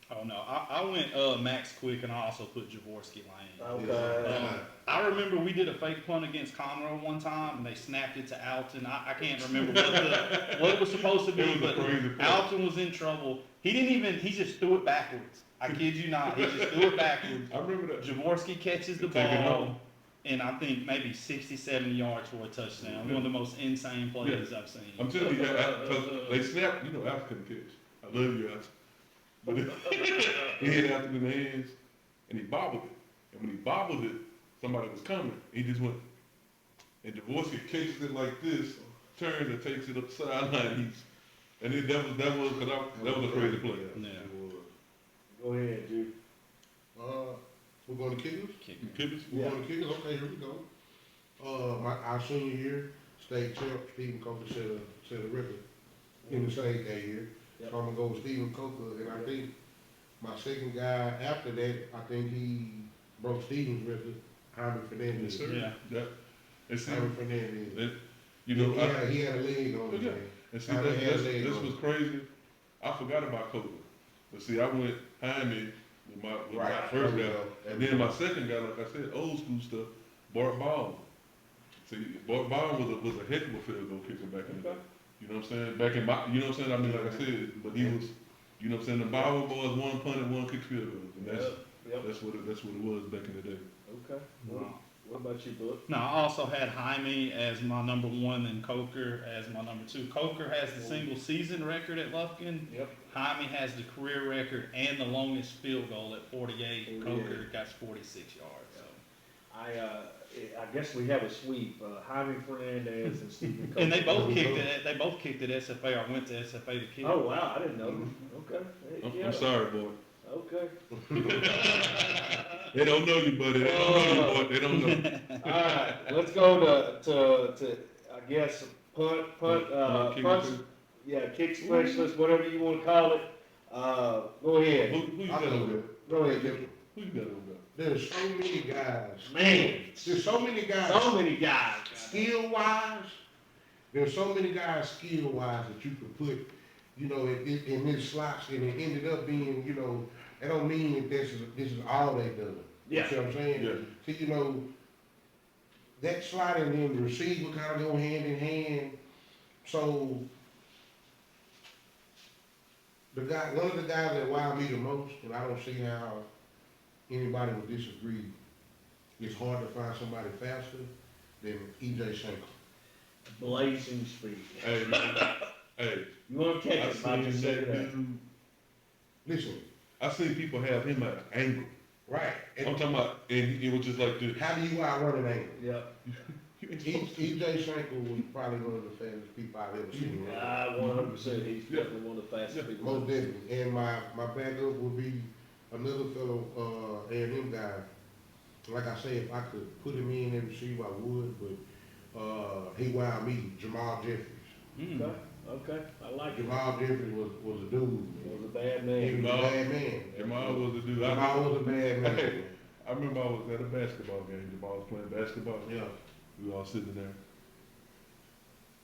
Oh no, I went Max Quick, and I also put Jaworski Lane. Okay. I remember we did a fake punt against Conroe one time, and they snapped it to Alton. I can't remember what it was supposed to be, but Alton was in trouble. He just threw it backwards. I kid you not, he just threw it backwards. I remember that. Jaworski catches the Take it ball, home. and I think maybe 60, 70 yards for a touchdown. One of the most insane plays I've seen. I'm telling you, they snapped, Alton couldn't catch. I love you, Alton. But he hit Alton in the hands, and he bobbled it. And when he bobbled it, somebody was coming. He just went, and Jaworski catches it like this, turns and takes it up the sideline. That was a crazy play. Yeah. Go ahead, dude. We're going to kickers. Kickers? We're going to kickers. Okay, here we go. Our senior year, state champ, Stephen Copeland set a record in the state that year. Yep. So I'm gonna go with Stephen Copeland, and I think my second guy after that, I think he broke Stephen's record, Jaime Fernandez. Yes, sir. Yeah. And see, Jaime Fernandez. he He had a leg on him, Yeah. man. And see, Jaime had a leg this on was him. crazy. I forgot about Copeland. But see, I went Jaime with my Right. first There we guy. go. And then my second guy, like I said, old school stuff, Bart Baldwin. See, Bond was a heck of a field goal kicker back in the day. You know what I'm saying? Back in my, you know what I'm saying? I mean, like I said, but he was, you know what I'm saying? The Bauer boys, one punt and one kick field goals, and that's what it was back in the day. Okay. What about you, Book? No, I also had Jaime as my number 1 and Coker as my number 2. Coker has the single season record at Lufkin. Yep. Jaime has the career record and the longest field goal at 48. Coker got 46 yards. So. I guess we have a sweep. Jaime Fernandez and Stephen Coker. And they both kicked it. They both kicked at SFA or went to SFA to kick. Oh wow, I didn't know. Okay. Hey, I'm sorry, boy. Okay. They don't know you, buddy. They don't know you, boy. They don't know you. All right, let's go to I guess punts. Yeah, kick specialist, whatever you want to call it. Go ahead. Who you got I'll over there? Go ahead, Jimmy. Who you got over there? There's so many guys. Man, There's so many guys. so many guys. Skill wise, there's so many guys skill wise that you could put, you know, in these slots, and it ended up being, you know, that don't mean that this is all they done. Yeah. You see what I'm saying? Yeah. See, you know, that slot and then the receiver kind of go hand in hand. So one of the guys that wowed me the most, and I don't see how anybody would disagree, it's hard to find somebody faster than E.J. Schenkel. Blazing speed. Hey, man. Hey, You want to catch I it? I seen just say that that. dude. Listen, I seen people have him at an angle. right? I'm And talking about, and it was just like this. how do you outrun an angle? Yeah. You ain't supposed to. E.J. Schenkel was probably one of the fastest people I've ever seen. 100%. He's definitely one of the fastest people. Most definitely. And my backup would be another fellow A&M guy. Like I say, if I could put him in and receive, I would. But he wowed me, Jamal Jeffries. Okay. I like it. Jamal Jeffries was a dude. He was a bad He man. was a bad man. Jamal was the dude. Jamal was a bad man. Hey, I remember I was at a basketball game. Jamal was playing basketball. Yeah. We were all sitting there.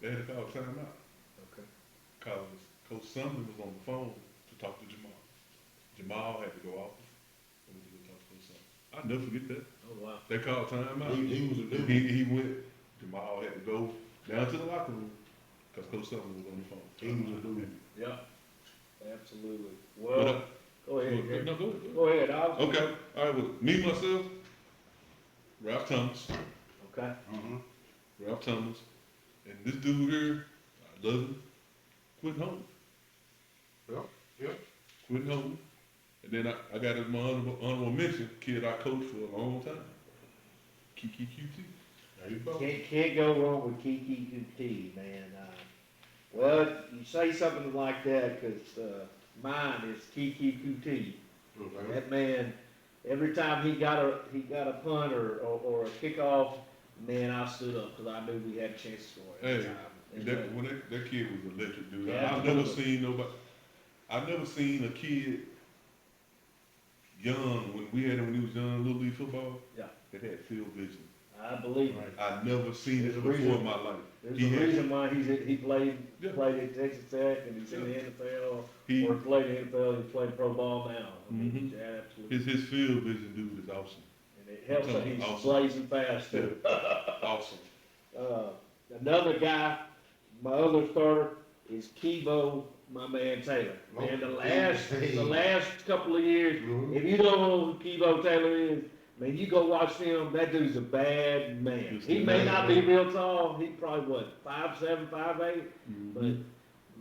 They had to call timeout. Okay. Cause Coach Sumner was on the phone to talk to Jamal. Jamal had to go off and went to go talk to Coach Sumner. I'll never forget that. Oh wow. They called timeout. He was a dude. He went. Jamal had to go down to the locker room because Coach Sumner was on the phone. He was a dude. Yeah. Absolutely. But, Well, go ahead. Gary. no, go ahead. Go ahead. I'll, Okay. All right. Well, me myself, Ralph Thomas. Okay. Ralph Thomas, and this dude here, I love him. Quentin Holmes. Yep. Quentin Holmes. And then I got as my honorable mention, kid I coached for a long time. Kiki QT. There you go. Can't go wrong with Kiki QT, man. Well, you say something like that because mine is Kiki QT. Okay. That man, every time he got a punt or a kickoff, man, I stood up because I knew we had a chance to score every Hey, time. And, that kid was electric, dude. Yeah, I've never seen nobody. I've never seen a kid young when we had him when he was young, little league football. Yeah. That had field vision. I believe it. I've never seen There's it a before reason. in my life. There's He a had- reason why he played Yeah. at Texas Tech and he's in the Yeah. NFL He or played in the NFL. He's playing pro ball now. I mean, he's absolutely. his field vision, dude, is awesome. And it helps that he's Awesome. blazing fast too. Awesome. Another guy, my other starter is Kibo, my man Taylor. Man, the last couple of years, Mhm. if you don't know who Kibo Taylor is, man, you go watch him. That dude's a bad man. Just He a may bad not man. be real tall. He probably what 5'7", 5'8", but Mhm.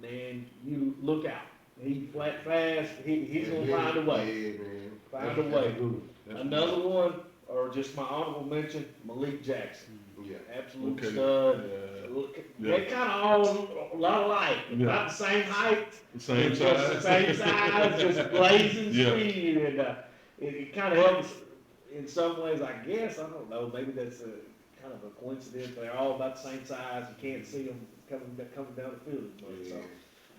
man, you look out. He flat fast. He's gonna Yeah, find a way. Yeah, man. Find a That's way. good. That's Another one, or just my honorable mention, Malik Jackson. Yeah. Absolute Okay. stud. Yeah. They're kind of all a lot alike. Yeah. About the same height. Same Just the size. same size, just blazing Yeah. speed. And it kind of helps in some ways, I guess. I don't know. Maybe that's a kind of a coincidence. They're all about the same size. You can't see them coming down the field as much. So, Yeah.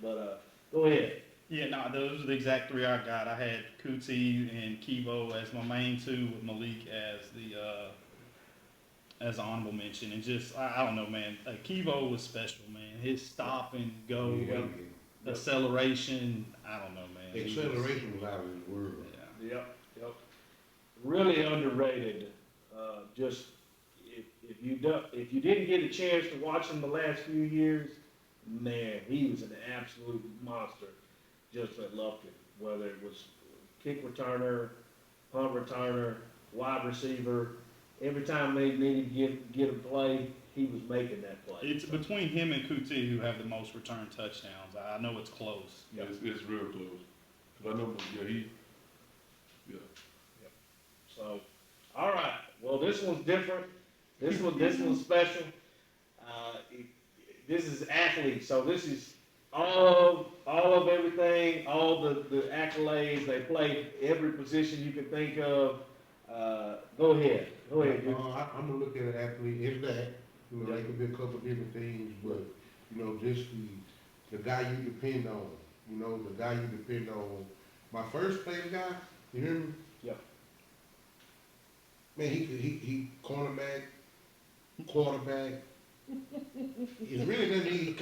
but go ahead. Yeah, no, those are the exact 3 I got. I had Kuti and Kibo as my main 2, with Malik as the as honorable mention. And just I don't know, man. Kibo was special, man. His stop and go, acceleration. I don't know, man. He was- Acceleration was out of his world. Yeah. Yep. Really underrated. Just if if you didn't get a chance to watch him the last few years, man, he was an absolute monster just at Lufkin. Whether it was kick returner, punt returner, wide receiver, every time they needed to get a play, he was making that play. It's between him and Kuti who have the most return touchdowns. I know it's close. Yeah, it's real close. 'Cause I know, yeah. So, all right. Well, this one's different. This one's special. This is athletes, so this is all of everything, all the accolades. They played every position you can think of. Go ahead. Dude. I'm gonna look at an athlete. It's that, they could be a couple different things, but just the guy you depend on. The guy you depend on. My first place guy, you hear me? Yeah. Man, he cornerback, quarterback. It's really nothing he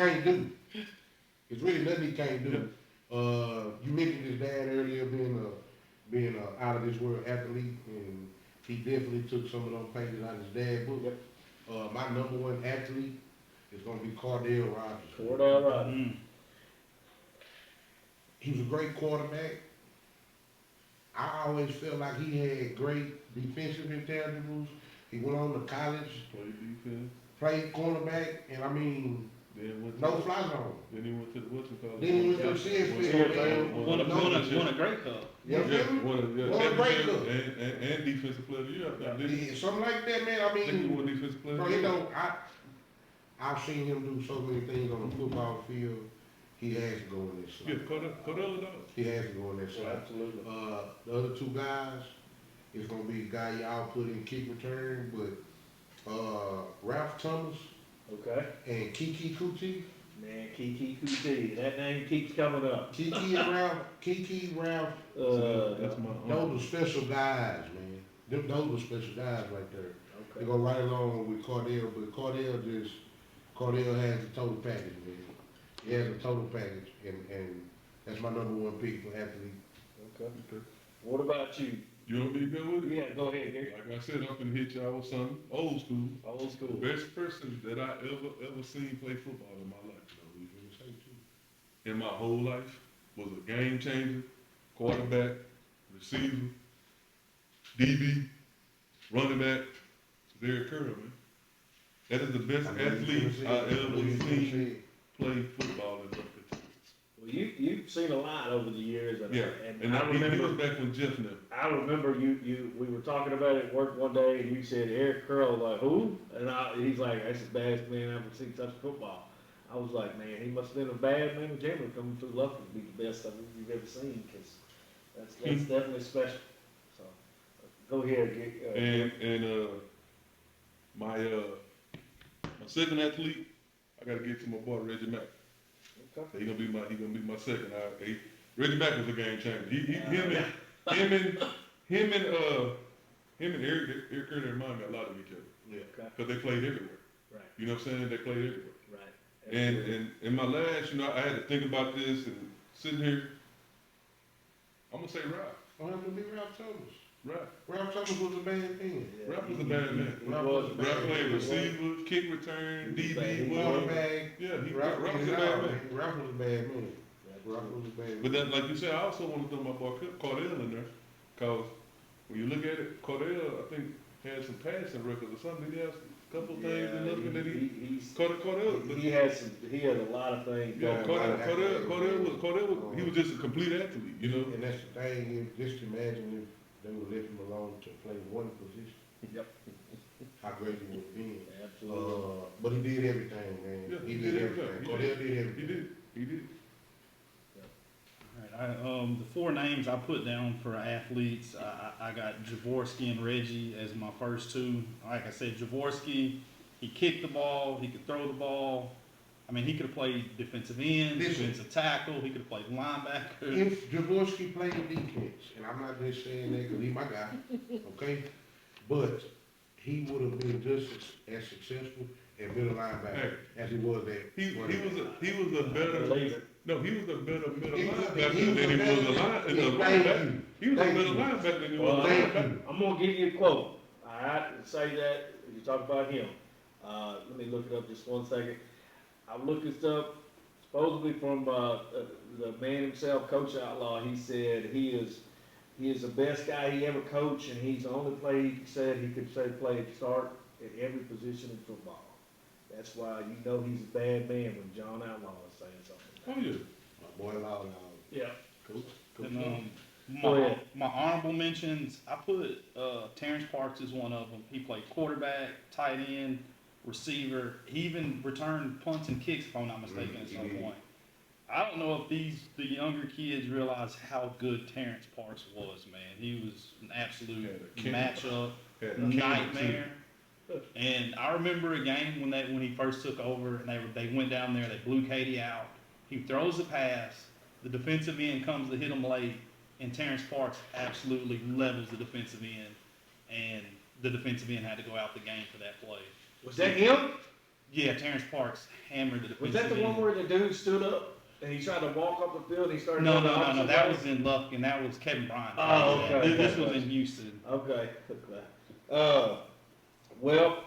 can't do. You mentioned his dad earlier being a out of this world athlete, and he definitely took some of those pages out of his dad's book. Yep. My number one athlete is gonna be Cordell Rogers. Cordell Rogers. He was a great quarterback. I always felt like he had great defensive intangibles. He went on to college, Play defense. played cornerback, and Then went no fly zone. Then he went to the whatchamacallit. Then he went to the CSP, man. Won a great cup. Yeah, Won a great championship cup. and defensive player of the year. I think. Yeah, something like that, man. I think he won defensive player of the year. I've seen him do so many things on the football field. He has to go in this Yeah, slot. Cordell dog. He has to go in this slot. Absolutely. The other two guys is gonna be a guy y'all put in kick return, but Ralph Thomas Okay. and Kiki Kuti. Man, Kiki Kuti. That name keeps coming up. Kiki Ralph. That's my Those are special guys, man. Those are special guys right there. They Okay. go right along with Cordell, but Cordell has the total package, man. He has a total package, and that's my number one pick for athlete. Okay. What about you? You know what me to go with it? Yeah, go ahead. Here. Like I said, I'm gonna hit y'all with something old school. Old school. The best person that I ever seen play football in my life, You finna say too. in my whole life, was a game changer, quarterback, receiver, DB, running back. Derek Curry, man. That is the best athlete I ever seen play football in North Carolina. Well, you've seen a lot over the years, and, Yeah, and I he remember. was back when Jeff knew. I remember we were talking about it at work one day, and you said Eric Curl, like who? And he's like, that's the baddest man I've ever seen touch football. I was like, man, he must have been a bad man with Jimmy coming through Lufkin to be the best I've you've ever seen, because that's definitely special. So go ahead, My second athlete, I gotta get to my boy Reggie Mack. Okay. He gonna be my second. Reggie Mack was a game changer. Him and Eric Curry remind me a lot of each other. Yeah. Okay. Cause they played everywhere. Right. You know what I'm saying? They played everywhere. Right. And in my last, I had to think about this and sitting here. I'm gonna say Ralph. I'm gonna be Ralph Thomas. Ralph Thomas was a bad man. Yeah, Ralph was a bad man. He was a bad Ralph man. played receiver, kick return, He was DB, bad. Quarterback. Yeah, Ralph Ralph was was a bad man. Ralph was a bad man. Ralph was a bad man. But then, like you said, I also want to throw my boy Cordell in there, cause when you look at it, Cordell, I think, had some passing records or something. Did he have a couple things in looking that Cordell? He had a lot of things. Yeah, going on. Cordell was, he was just a complete athlete, And that's the thing, just imagine if they would let him alone to play one position. Yep. How great he would have been. Absolutely. But he did everything, man. Yeah, he did everything. Cordell did everything. He did. All right, the four names I put down for athletes, I got Jaworski and Reggie as my first two. Like I said, Jaworski, he kicked the ball, he could throw the ball. I mean, he could have played defensive end, defensive tackle, he could have played linebacker. If Jaworski played defense, and I'm not just saying that because he's my guy, okay? But he would have been just as successful at middle linebacker as he was at He was a better Later. No, he was a better middle He was a- linebacker he was than a he better- was a yeah, linebacker. thank you. He was a Thank middle you. linebacker than he was Well, a thank linebacker. you. I'm gonna give you a quote. All right, say that you talk about him. Let me look it up just 1 second. I looked this up. Supposedly from the man himself, Coach Outlaw. He said he is the best guy he ever coached, and he's the only player he said he could say play at start at every position in football. That's why you know he's a bad man when John Outlaw is saying something. Oh yeah. My boy Law now. Yeah. Coach. And, Go ahead. my honorable mentions, I put Terrence Parks as one of them. He played quarterback, tight end, receiver. He even returned punts and kicks, if I'm not mistaken, at some point. I don't know if the younger kids realize how good Terrence Parks was, man. He was an absolute matchup nightmare. And I remember a game when he first took over, and they went down there, they blew Katie out. He throws a pass, the defensive end comes to hit him late, and Terrence Parks absolutely levels the defensive end, and the defensive end had to go out the game for that play. Was that him? Yeah, Terrence Parks hammered the defensive Was that the end. one where the dude stood up and he tried to walk up the field and he started No, going the no, no, no. opposite That way? was in Lufkin. That was Kevin Bryant. Oh, okay. This was in Houston. Okay. Well,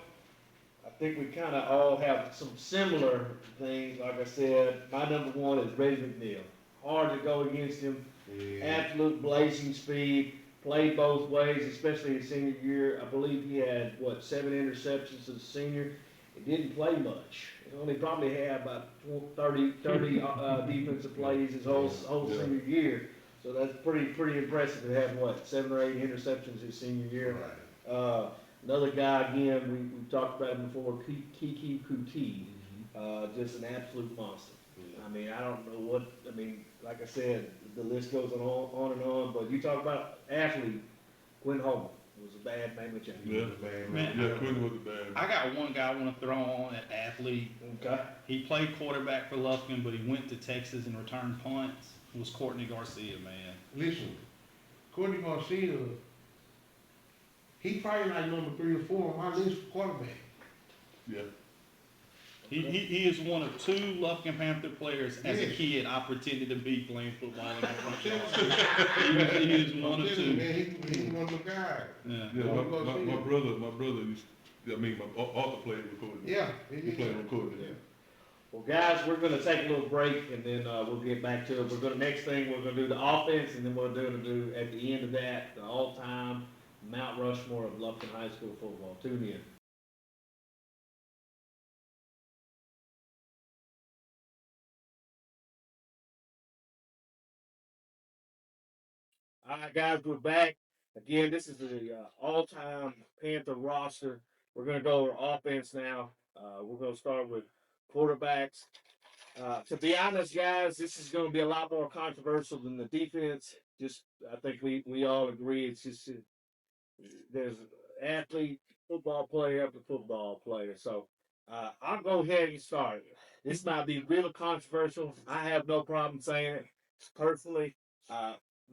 I think we kind of all have some similar things. Like I said, my number one is Reggie McNeil. Hard to go against him. Yeah. Absolute blazing speed. Played both ways, especially his senior year. I believe he had, 7 interceptions as a senior. He didn't play much. He only probably had about 30 defensive plays his whole senior year. So that's pretty impressive to have, 7 or 8 interceptions his senior year. Right. Another guy, again, we talked about him before, Kiki Kuti, just an absolute monster. Yeah. I mean, I don't know like I said, the list goes on and on, but you talk about athlete, Quinn Holman was a bad man with you. Yeah. Man, Yeah, Quinn was a bad. I got one guy I want to throw on at athlete. Okay. He played quarterback for Lufkin, but he went to Texas and returned punts. It was Courtney Garcia, man. Listen, Courtney Garcia, he probably like number 3 or 4 on my list for quarterback. Yeah. He is one of 2 Lufkin Panther players as a Yes. kid I pretended to be playing football in the front yard. He is one of 2. Man, he one of the guys. Yeah. Yeah, my brother used. Arthur played with Courtney. Yeah. He played with Courtney. Yeah. Well, guys, we're going to take a little break, and then we'll get back to it. Next thing, we're going to do the offense, and then we're going to do, at the end of that, the all-time Mount Rushmore of Lufkin High School football. Tune in. All right, guys, we're back. Again, this is the all-time Panther roster. We're going to go over offense now. We're going to start with quarterbacks. To be honest, guys, this is going to be a lot more controversial than the defense. I think we all agree. It's just there's athlete, football player after football player. So I'll go ahead and start. This might be real controversial. I have no problem saying it personally.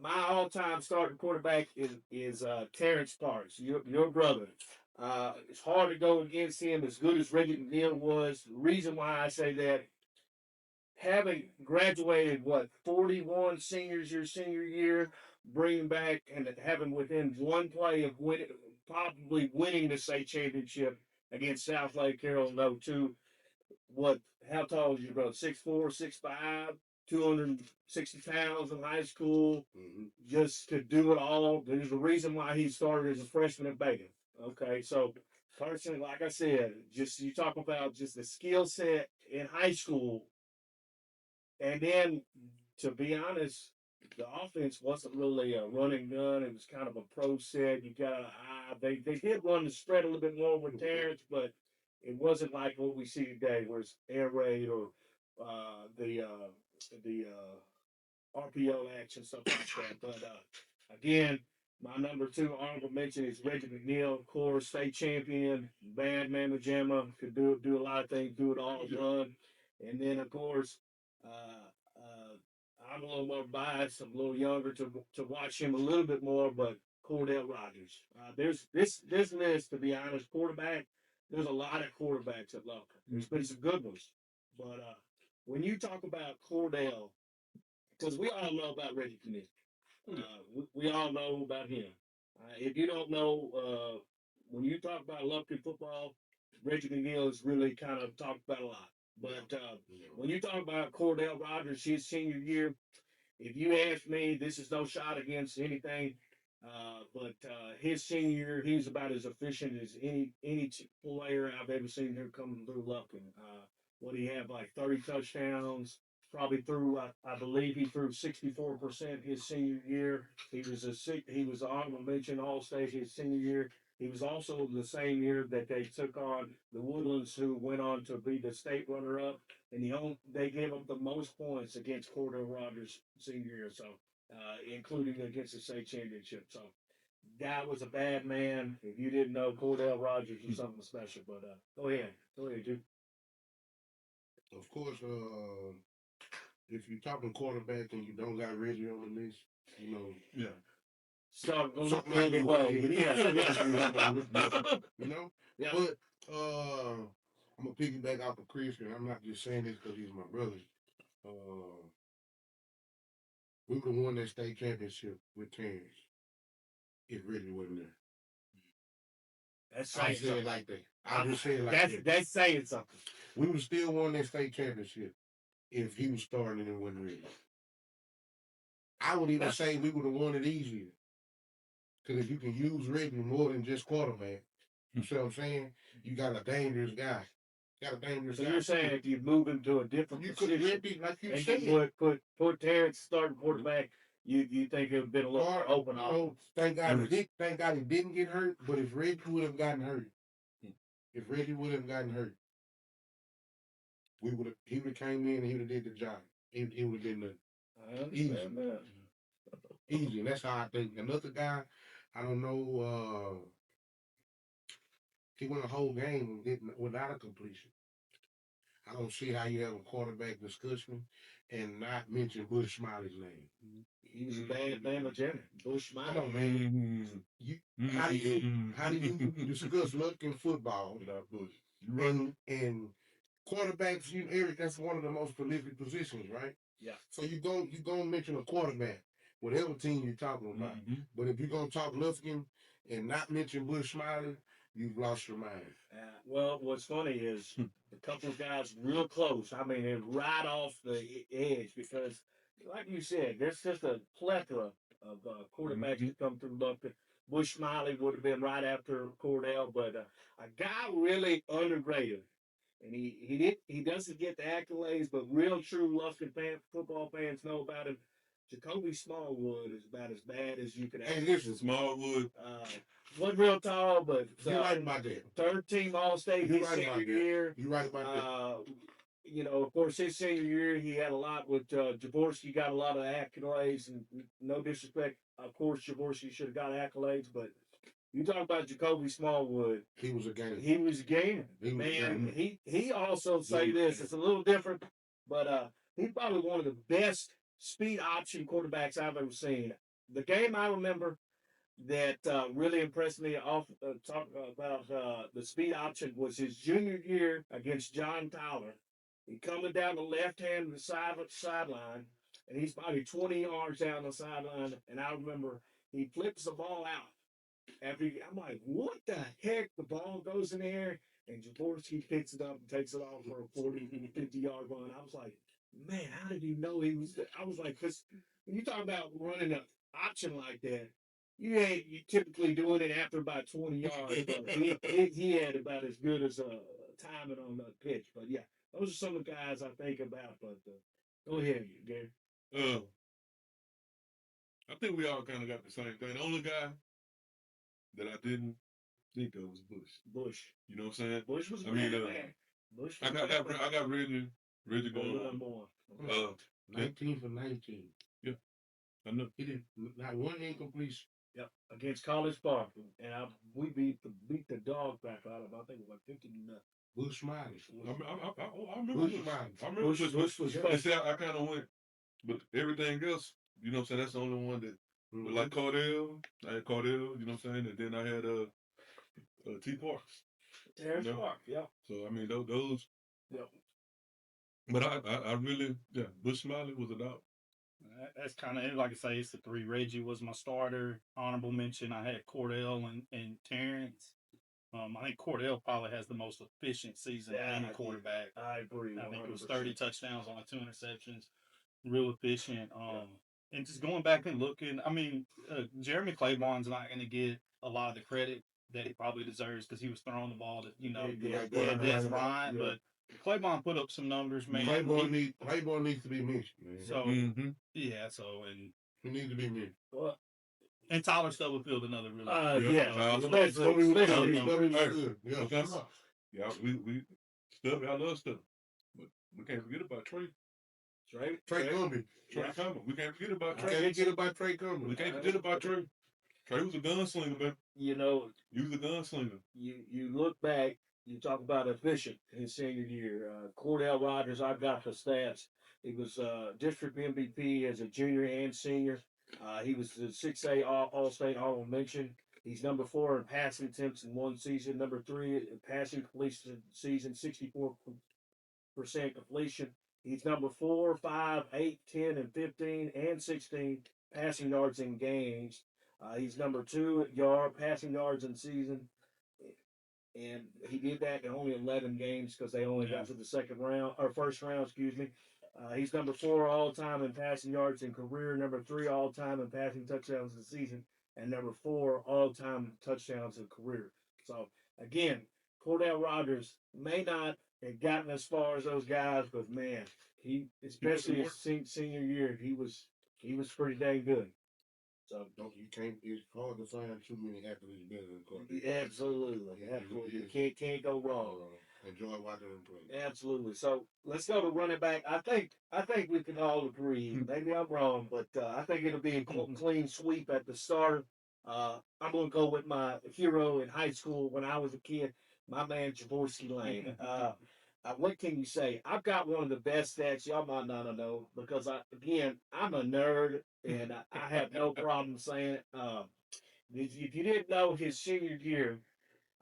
My all-time starting quarterback is Terrence Parks, your brother. It's hard to go against him as good as Reggie McNeil was. The reason why I say that, having graduated 41 seniors your senior year, bringing back and having within one play of probably winning the state championship against South Lake Carroll in '02. How tall is your brother? 6'4", 6'5", 260 pounds in high school. Mm-hmm. Just to do it all. There's a reason why he started as a freshman at Bacon. Okay, so personally, like I said, just you talk about just the skill set in high school. And then, to be honest, the offense wasn't really a running gun. It was kind of a pro set. They did run the spread a little bit more with Terrence, but it wasn't like what we see today, where it's air raid or the RPO action, stuff like that. But again, my number 2 honorable mention is Reggie McNeil, of course, state champion, bad man with Gemma, could do a lot of things, do it all run. And then, of course, I'm a little more biased. I'm a little younger to watch him a little bit more, but Cordell Rogers. There's this list, to be honest, quarterback. There's a lot of quarterbacks at Lufkin. There's been some good ones, but when you talk about Cordell, because we all know about Reggie McNeil. We all know about him. If you don't know, when you talk about Lufkin football, Reggie McNeil is really kind of talked about a lot. But when you talk about Cordell Rogers, his senior year, if you ask me, this is no shot against anything. But his senior year, he was about as efficient as any player I've ever seen here coming through Lufkin. What he had like 30 touchdowns, probably threw. I believe he threw 64% his senior year. He was honorable mention All State his senior year. He was also the same year that they took on the Woodlands, who went on to be the state runner up, and they gave up the most points against Cordell Rogers senior year, so including against the state championship. So that was a bad man. If you didn't know, Cordell Rogers was something special. But go ahead, dude. Of course, if you're talking quarterback and you don't got Reggie on the list, you know, Yeah. So something might be way. Yeah. You know? Yeah. But I'm gonna piggyback off of Chris, and I'm not just saying this because he's my brother. We would have won that state championship with Terrence if Reggie wasn't there. That's I saying say it something. like that. I just say it like that. That's saying something. We would have still won that state championship if he was starting and it wasn't Reggie. I would even say we would have won it easier. Because if you can use Reggie more than just quarterback, you see what I'm saying? You got a dangerous guy. So you're saying if you move him to a different you could position Reggie, like you and said, you put Terrence starting quarterback, you think it would have been a little more open you up. know, thank God he didn't get hurt. But if Reggie would have gotten hurt, he would have came in and he would have did the job. He would have been easy. Easy. And that's how I think. Another guy, I don't know, he won a whole game without a completion. I don't see how you have a quarterback discussion and not mention Bush Smiley's name. He was a bad man of Jenny. Bush Smiley. Come on, man. How do you discuss luck in football without Bush? And quarterbacks, Eric, that's one of the most prolific positions, right? Yeah. So you gonna mention a quarterback, whatever team you're talking about. But if you're gonna talk Lufkin and not mention Bush Smiley, you've lost your mind. Well, what's funny is a couple of guys real close. I mean, they're right off the edge because, like you said, there's just a plethora of quarterbacks that come through Lufkin. Bush Smiley would have been right after Cordell, but a guy really underrated. And he doesn't get the accolades, but real true Lufkin football fans know about him. Jacoby Smallwood is about as bad as you could Hey, ask. listen, Smallwood. Wasn't real tall, but you're right about that. third team All State You're his right senior about that. year. You're right about that. You know, of course, his senior year he had a lot with Jaworski. Got a lot of accolades, and no disrespect, of course, Jaworski should have got accolades, but you talk about Jacoby Smallwood. He was a gainer. He was a gainer. Man, he also say this. It's a little different, but he's probably one of the best speed option quarterbacks I've ever seen. The game I remember that really impressed me off talk about the speed option was his junior year against John Tyler. He coming down the left hand of the sideline, and he's probably 20 yards down the sideline. And I remember he flips the ball out. I'm like, what the heck? The ball goes in the air, and Jaworski picks it up and takes it off for a 40, 50-yard run. I was like, man, how did he know he was? I was like, because when you talk about running an option like that, you typically doing it after about 20 yards. But he had about as good as timing on the pitch. But yeah, those are some of the guys I think about. But go ahead, Gary. I think we all kind of got the same thing. The only guy that I didn't think of was Bush. You know what I'm saying? Bush was. Bush. I got Reggie going on. 19 for 19. Yeah, I know. He did not one incompletion. Yep, against College Park, and we beat the dog back out of I think it was like 50-0. Bush Smiley. I remember Bush. I remember Bush was special. I kind of went, but everything else, you know what I'm saying? That's the only one that, but like Cordell, I had Cordell, you know what I'm saying? And then I had T. Parks. Terrence Park, yeah. So I mean those. Yep. But I really, Bush Smiley was a dog. That's kind of like I say. It's the three. Reggie was my starter. Honorable mention. I had Cordell and Terrence. I think Cordell probably has the most efficient season of any quarterback. I agree. I think it was 100%. 30 touchdowns on 2 interceptions. Real efficient. And just going back and looking, I mean, Jeremy Claiborne's not going to get a lot of the credit that he probably deserves because he was throwing the ball to, that's right. But Claiborne put up some numbers, man. Claiborne needs to be mentioned, man. So and he needs to be mentioned. Well, and Tyler Stubblefield, another really especially. Yeah, we Stubby, I love Stubby. But we can't forget about Trey. Trey Cumbie. Trey Cumbie. We can't forget about Trey. Can't forget about Trey Cumbie. We can't forget about Trey. Trey was a gunslinger, man. You know, He was a gunslinger. you look back, you talk about efficient his senior year. Cordell Rogers, I've got the stats. He was district MVP as a junior and senior. He was the 6A All-State Honorable Mention. He's number 4 in passing attempts in one season. Number 3 in passing completion season, 64% completion. He's number 4, 5, 8, 10, and 15, and 16 passing yards in games. He's number 2 at passing yards in season, and he did that in only 11 games because they only got to the first round. Excuse me. He's number 4 all time in passing yards in career, number 3 all time in passing touchdowns in the season, and number 4 all time touchdowns in career. So again, Cordell Rogers may not have gotten as far as those guys, but man, he especially his senior year, he was pretty dang good. So it's hard to find too many athletes better than Cordell. Absolutely. You can't go wrong. Enjoy watching him play. Absolutely. So let's go to running back. I think we can all agree. Maybe I'm wrong, but I think it'll be a clean sweep at the start. I'm gonna go with my hero in high school when I was a kid, my man Jaworski Lane. What can you say? I've got one of the best stats. Y'all might not know because I'm a nerd and I have no problem saying it. If you didn't know his senior year,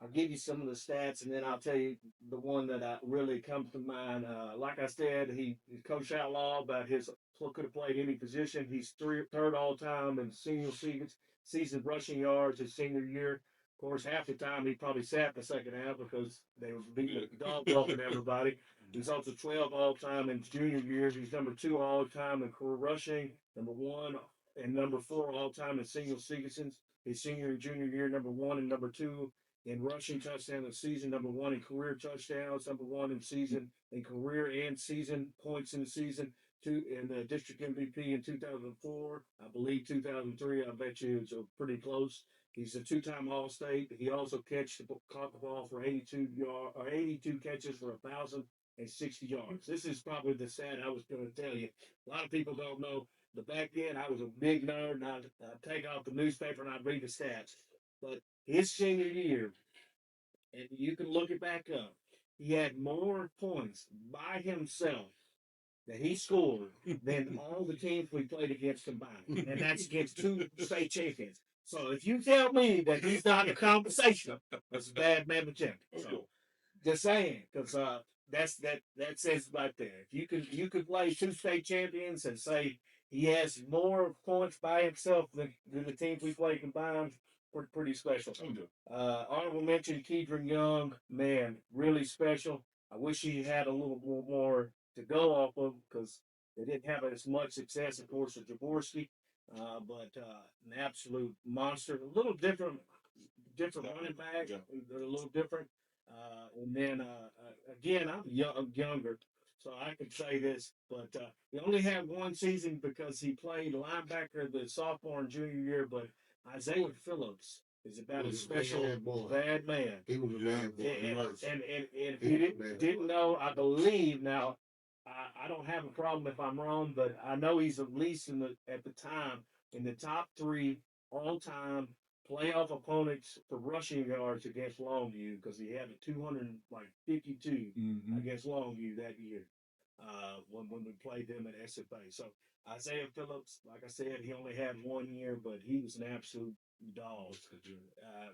I'll give you some of the stats, and then I'll tell you the one that really comes to mind. Like I said, he Coach Outlaw about his could have played any position. He's third all time in season rushing yards his senior year. Of course, half the time he probably sat in the second half because they were beating dog walking everybody. He's also 12 all time in his junior years. He's number 2 all time in career rushing, number 1 and number 4 all time in single seasons. His senior and junior year, number 1 and number 2 in rushing touchdown of the season, number 1 in career touchdowns, number 1 in career and season points in the season, 2 in the district MVP in 2004. I believe 2003. I bet you it's pretty close. He's a 2-time All-State. He also caught the ball for 82 catches for 1,060 yards. This is probably the stat I was going to tell you. A lot of people don't know. But back then, I was a big nerd, and I'd take out the newspaper and I'd read the stats. But his senior year, and you can look it back up, he had more points by himself that he scored than all the teams we played against combined. And that's against 2 state champions. So if you tell me that he's not in the conversation, that's a bad man to check. So just saying, because that says right there. If you could play 2 state champions and say he has more points by himself than the teams we play combined, pretty special. Honorable mention, Keedron Young, man, really special. I wish he had a little more to go off of because they didn't have as much success, of course, with Jaworski, but an absolute monster. A little different running back. They're a little different. And then again, I'm younger, so I can say this, but he only had one season because he played linebacker the sophomore and junior year. But Isaiah Phillips is about a special bad man. He was a bad boy. And if you didn't know, I believe now. I don't have a problem if I'm wrong, but I know he's at least at the time in the top 3 all time playoff opponents for rushing yards against Longview because he had a 252 against Longview that year when we played them at SFA. So Isaiah Phillips, like I said, he only had 1 year, but he was an absolute dog.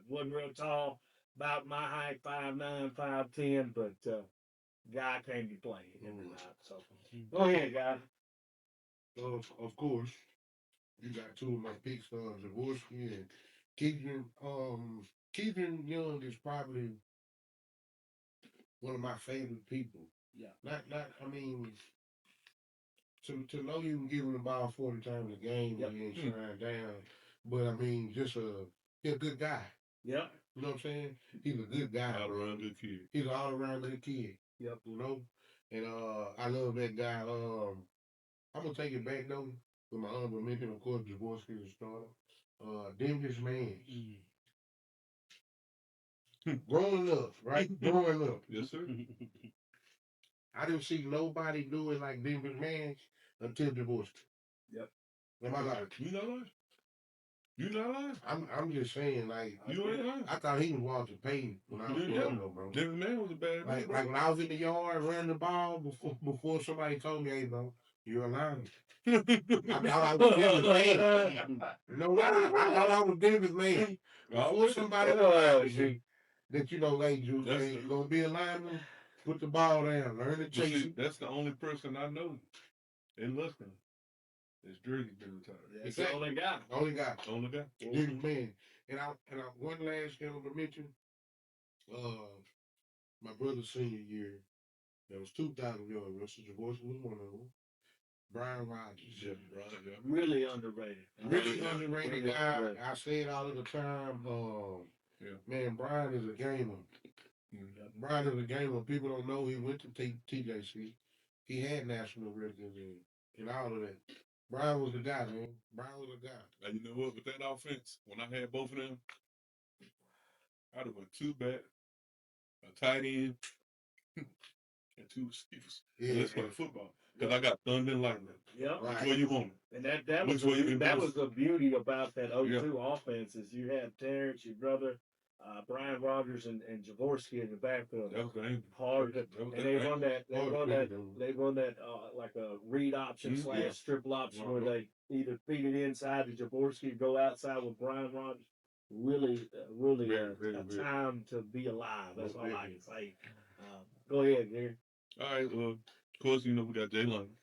Wasn't real tall, about my height, 5'9", 5'10", but guy came to play every night. So go ahead, guy. Of course, you got 2 of my picks, Jaworski and Keegan. Keegan Young is probably one of my favorite people. Yeah. Not. I mean, to know you can give him the ball 40 times a game Yep. and he ain't trying down. But I mean, he's a good guy. Yep. You know what I'm saying? He's a good guy. All man. around good kid. He's an all around good kid. Yep. You know? And I love that guy. I'm gonna take it back though with my honorable mention, of course, Jaworski the starter. Denver's man. Growing up, right? Growing up. Yes, sir. I didn't see nobody do it like Denver's man until Jaworski. Yep. Am I lying? You not lying? You not lying? I'm just saying, like, You ain't lying. I thought he was Walter Payton when I was Yeah. young, though, bro. Denver man was a bad man. Like when I was in the yard running the ball before somebody told me, hey, bro, you're a lineman. I thought I was Denver's man. No lie, I thought I was Denver's man. Before somebody told me that, hey, Drew, hey, you're going to be a lineman, put the ball down, learn to chase it. That's the only person I know in Luskin. His jersey been retired. That's the only guy. Only guy. Only guy. Denver's man. And I one last thing I'm going to mention, my brother's senior year, there was 2,000 yards. Russell Jaworski was one of them. Brian Rogers. Yeah, right. Yeah. Really underrated. Really underrated Really guy. underrated. I say it all of the time. Man, Brian is a gamer. Brian is a gamer. People don't know he went to TJC. He had national records and all of that. Brian was the guy, man. Brian was the guy. And you know what? With that offense, when I had both of them, I'd have went two back, a tight end, and two receivers. Yeah. Let's play football. Because I got thunder and lightning. Yep. Right. Which way you want it? And that Which was way you that been was the beauty about that 02 Yeah. offense is you had Terrence, your brother, Brian Rogers, and Jaworski in the backfield. That was the aim. Hard, That was and the they aim. run that like a read option Mhm. slash Yeah. triple option where Mhm. they either feed it inside to Jaworski or go outside with Brian Rogers. Really, Very. time to be alive. That's all I Very. can say. Go ahead, Gary. All right. Well, of course, we got Jalen.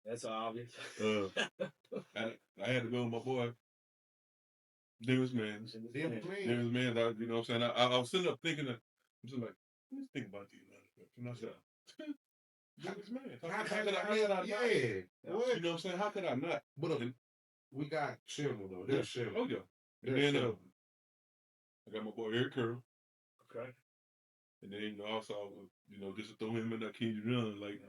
That's obvious. I had to go with my boy. Denver's man. Denver's man. Denver's man. You know what I'm saying? I was sitting up thinking, I'm just like, let's think about these numbers. And I said, Denver's man. How could I not? Yeah. You know what I'm saying? How could I not? But we got several, though. There's several. Oh, yeah. And There's then several. I got my boy Eric Curl. Okay. And then also, just to throw him in that kid run, like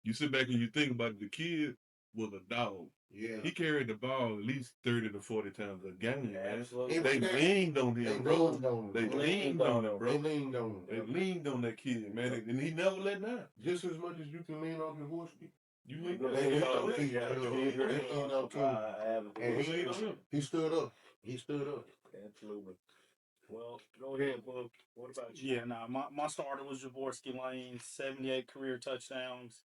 you sit back and you think about it, the kid was a dog. Yeah. He carried the ball at least 30 to 40 times a game, man. Absolutely. They leaned on him, bro. They leaned on him, They bro. leaned on him. They leaned on that kid, man. And he never let down. Just as much as you can lean on Jaworski. You leaned They on leaned him. on him. They leaned on him. And he stood up. He stood up. Absolutely. Well, go ahead, Book. What about you? Yeah, my starter was Jaworski Lane, 78 career touchdowns.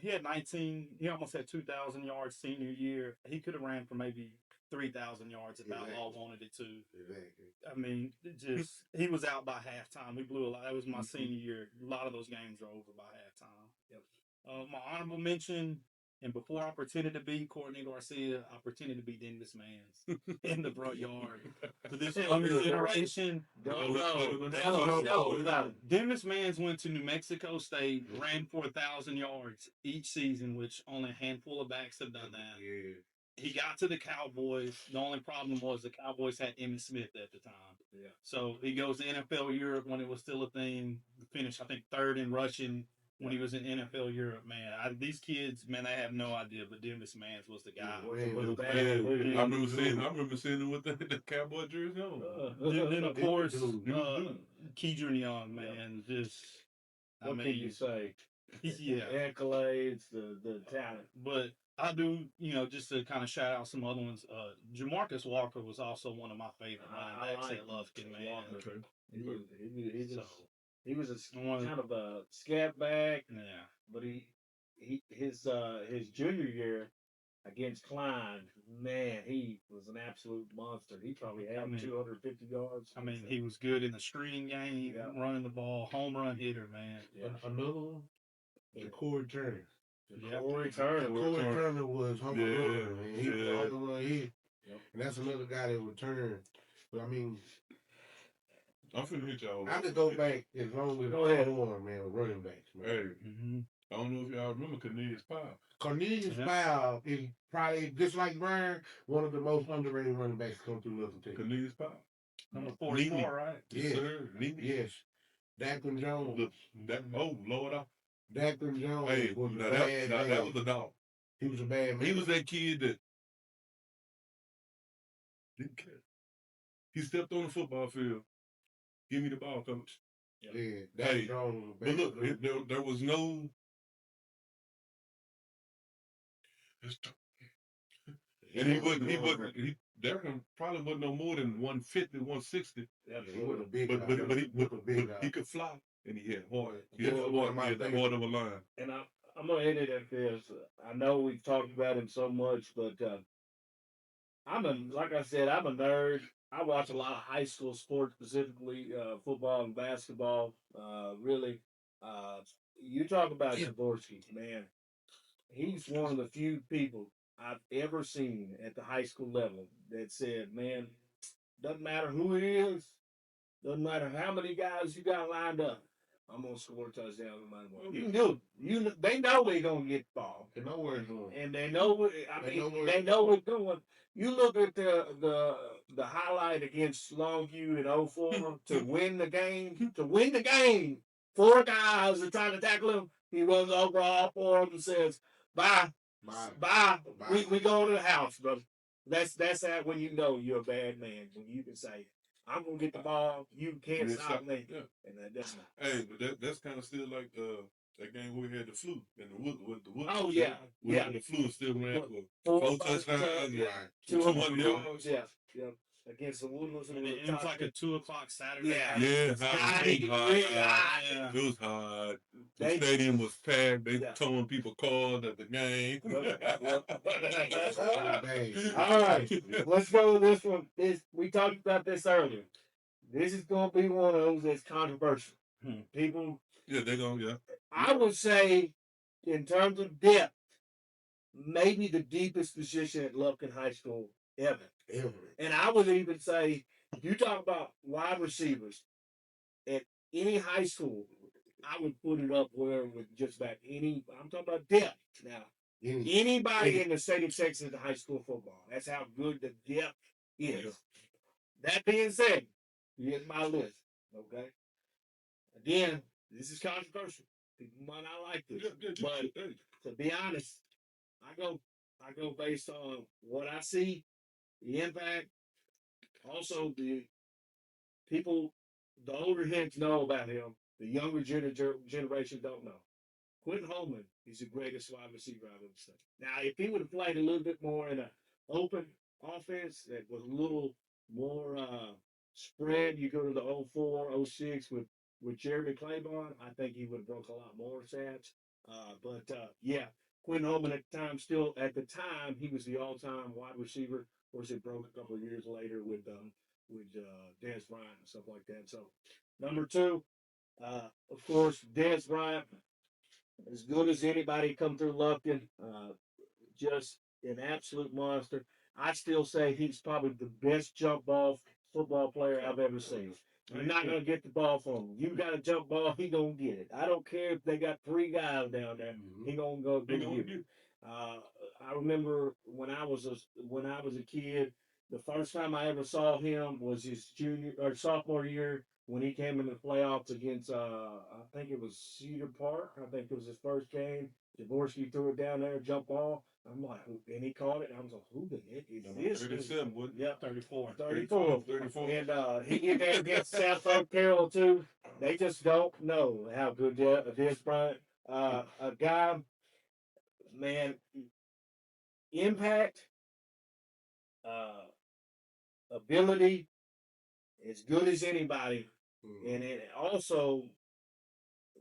He had 19. He almost had 2,000 yards senior year. He could have ran for maybe 3,000 yards if Outlaw wanted it to. Exactly. I mean, he was out by halftime. We blew a lot. That was my senior year. A lot of those games were over by halftime. Yep. My honorable mention, and before I pretended to be Courtney Garcia, I pretended to be Dennis Mans in the front yard. For this younger generation, Dennis Mans went to New Mexico State, ran for 1,000 yards each season, which only a handful of backs have done that. Yeah. He got to the Cowboys. The only problem was the Cowboys had Emmitt Smith at the time. Yeah. So he goes to NFL Europe when it was still a thing. Finished, I think, third in rushing when he was in NFL Europe. Man, these kids, man, they have no idea. But Dennis Mans was the guy. I remember seeing him with the Cowboy jersey on. Then of course, Keidron Young, man, just. What can you say? Yeah. Accolades, the talent. But I do, just to kind of shout out some other ones. Jamarcus Walker was also one of my favorite linebacks at Lufkin, man. Okay. He was kind of a scat back. Yeah. But his junior year against Klein, man, he was an absolute monster. He probably had 250 yards. I mean, he was good in the screen game, running the ball, home run hitter, man. Yeah. Another one, Corey Turner. Corey Turner was home run, man. He was home run hit. Yep. And that's another guy that returned. But I mean, I'm finna hit y'all. I could go back as long as Go ahead. on, man, with running backs, man. Hey, Mm-hmm. I don't know if y'all remember Cornelius Powell. Cornelius Yeah. Powell is probably, just like Brian, one of the most underrated running backs come through Northern Texas. Cornelius Powell. Number 44, Nene. right? Yes, Yes. sir. Nene. Yes. Declan Jones. Look, that, oh, Lord. Declan Jones Hey, was a now bad man. that was a dog. He was a bad man. He was that kid that didn't care. He stepped on the football field. Give me the ball, coach. Yeah, Declan Hey, Jones was a but bad look, man. there was no. And he Derrick probably wasn't no more than 150, 160. Yeah, he was a big But guy. he could fly, and he had heart. He Yeah, had the heart of a lion. And I'm gonna hit it at this. I know we've talked about him so much, but like I said, I'm a nerd. I watch a lot of high school sports, specifically football and basketball. Really, uh, you talk about Jaworski, man. He's one of the few people I've ever seen at the high school level that said, "Man, doesn't matter who it is, doesn't matter how many guys you got lined up. I'm gonna score a touchdown no matter what. You can do it. They know they're gonna get the ball, They know where it's going. and they know what they know what's going. You look at the highlight against Longview in 04 to win the game. To win the game, 4 guys are trying to tackle him. He runs over all 4 of them and says, "Bye, bye. We go to the house, brother." That's how when you know you're a bad man, when you can say, "I'm gonna get the ball. You can't stop me." Yeah. And that's Hey, but that's kind of still like that game where we had the flu and the wood with the wood. Oh yeah, yeah. The flu still ran for 4 4 touchdowns, yeah. 200 yards. Yeah, yeah. Against the Woodlands And it was like a 2:00 Saturday. Yeah. Yeah, Hot. it was hot. Yeah. It was hot. The They- stadium was packed. They Yeah. towing people cars at the game. All right, let's go with this one. We talked about this earlier. This is gonna be one of those that's controversial. People, Yeah, they're gonna I would say, in terms of depth, maybe the deepest position at Lufkin High School ever. And I would even say, if you talk about wide receivers at any high school, I would put it up where with just about any. I'm talking about depth now. Anybody in the state of Texas in high school football. That's how good the depth is. That being said, here's my list. Okay. Again, this is controversial. People might not like this, but to be honest, I go based on what I see, the impact. Also, the people, the older heads know about him. The younger generation don't know. Quentin Holman is the greatest wide receiver I've ever seen. Now, if he would have played a little bit more in an open offense that was a little more spread, you go to the 04, 06 with Jeremy Claiborne, I think he would have broke a lot more stats. But yeah, Quentin Holman at the time, he was the all-time wide receiver. Of course, it broke a couple of years later with Dez Bryant and stuff like that. So, number 2, of course, Dez Bryant, as good as anybody come through Lufkin, just an absolute monster. I still say he's probably the best jump ball football player I've ever seen. You're not gonna get the ball from him. You got a jump ball, he gonna get it. I don't care if they got 3 guys down there. He gonna go get it. I remember when I was a kid, the first time I ever saw him was his junior or sophomore year when he came in the playoffs against I think it was Cedar Park. I think it was his first game. Jaworski threw it down there, jump ball. I'm like, and he caught it. And I was like, who the heck is this? 37, wasn't it? Yep, 34. 34. 34. And he did that against South Carroll too. They just don't know how good this Bryant. A guy, man, impact, uh, ability, as good as anybody. And it also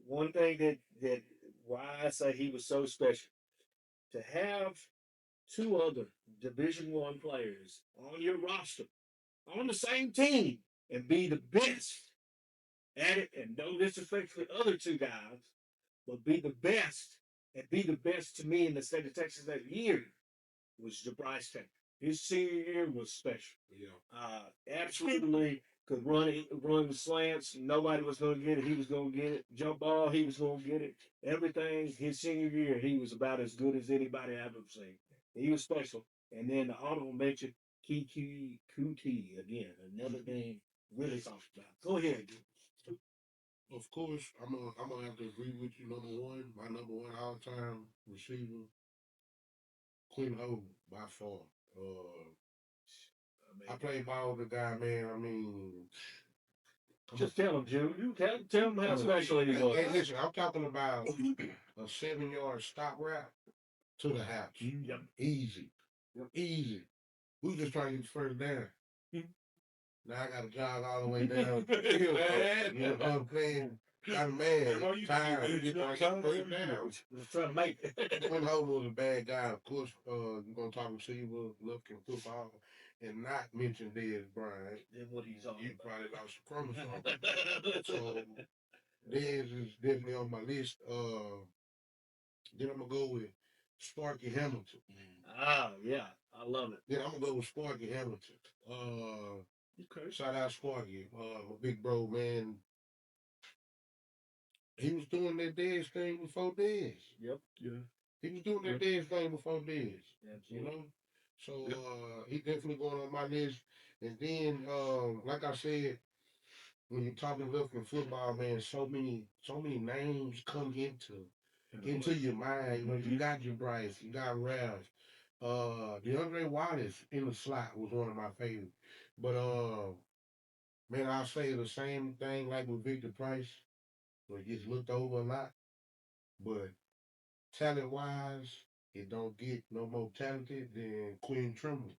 one thing that why I say he was so special to have 2 other Division I players on your roster on the same team and be the best at it, and no disrespect to the other 2 guys, but be the best and be the best to me in the state of Texas that year was Bryce Tank. His senior year was special. Yeah. Absolutely could run the slants. Nobody was going to get it. He was going to get it. Jump ball, he was going to get it. Everything. His senior year, he was about as good as anybody I've ever seen. He was special. And then the honorable mention, Kiki Kuti again, another game really talked about. Go ahead. Of course, I'm gonna have to agree with you. Number one, my number one all time receiver, Quinn Hogan, by far. I played ball with the guy, man. I mean, Just tell him, Jude. You tell him how special he was. hey, listen, I'm talking about a 7-yard stop route to the house. Yep. Easy. Yep. Easy. We was just trying to get first down. Mhm. Now I got to jog all the way down. You know what I'm saying? I'm mad. Tired. You know, I got first down. Just trying to make it. Quinn Hogan was a bad guy. Of course, you're going to talk receiver, looking football, and not mention Dez Bryant. Then what he's on. You probably lost a chromosome. So Dez is definitely on my list. Then I'm going to go with Sparky Hamilton. Ah, yeah. I love it. Then I'm going to go with Sparky Hamilton. Okay. Shout out Sparky. My big bro, man. He was doing that Dez thing before Dez. Yep. Yeah. He was doing that Dez thing before Dez. You Absolutely. know? So he definitely going on my list. And then, like I said, when you're talking looking football, man, so many names come into your mind. You know, you got your Bryce, you got Ralph. DeAndre Wallace in the slot was one of my favorites. But man, I'll say the same thing like with Victor Price, where he gets looked over a lot. But talent wise, it don't get no more talented than Quinn Trimble.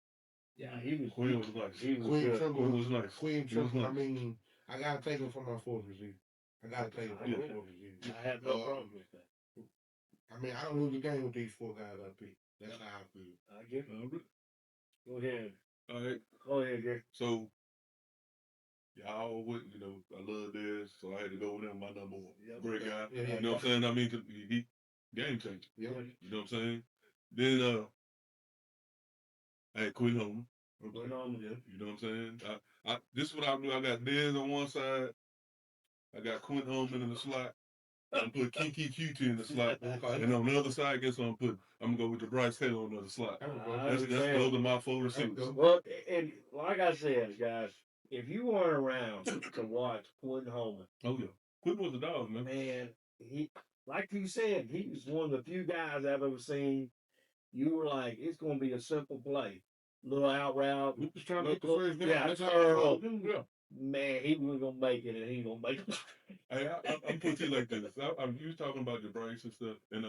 Yeah, he was. Quinn was nice. He was Quinn good. Trimble Quinn was nice. Quinn He was Trimble. I nice. mean, I gotta take him for my fourth receiver. I gotta take him for my fourth receiver. I have no problem with that. I mean, I don't lose the game with these 4 guys I picked. That's how I feel. I get it. Go ahead. All right. Go ahead, Gary. So y'all would, I love this, so I had to go with him, my number one. Yep. Great guy. Yeah. You know what I'm saying? I mean, 'cause he game changer. Yeah. You know what I'm saying? Then I had Quinn Holmes. Quinn Holmes, yeah. You know what I'm saying? This is what I do. I got Dez on one side. I got Quinn Holmes in the slot. I'm gonna put Kiki QT in the slot. Okay. And on the other side, guess what I'm gonna go with the Bryce Taylor on the other slot. Those are my 4 receivers. Well, and like I said, guys, if you weren't around to watch Quinn Holman, Oh yeah. Quinn was a dog, man. man, he, like you said, he was one of the few guys I've ever seen. You were like, it's going to be a simple play, little out route. We was trying to get the first down. Yeah, That's how curl. Yeah. Man, he was going to make it, and he going to make it. Hey, I'm put it like this. You was talking about DeBryce and stuff, and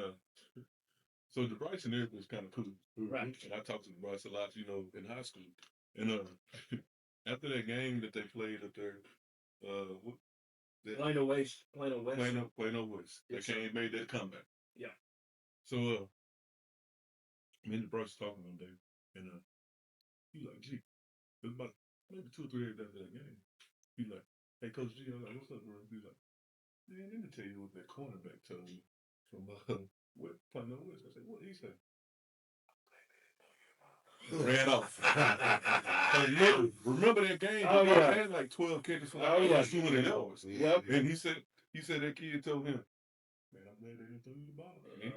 so DeBryce and Eric was kind of cool. Right. And I talked to DeBryce a lot, in high school. And after that game that they played up there, Plano West. Plano West, they Yes, came made that comeback. Yeah. So me and DeBryce was talking one day, and he like, gee, it was about maybe 2 or 3 days after that game. He like, hey, Coach G, I was like, what's up, bro? He's like, man, let me tell you what that cornerback told me from Plano West. I said, what he said? Ran off. remember that game? Oh, He yeah. had like 12 catches for Oh, yeah. 200 yards. Yep. And he said that kid told him, man, I'm glad they didn't throw you the ball. He's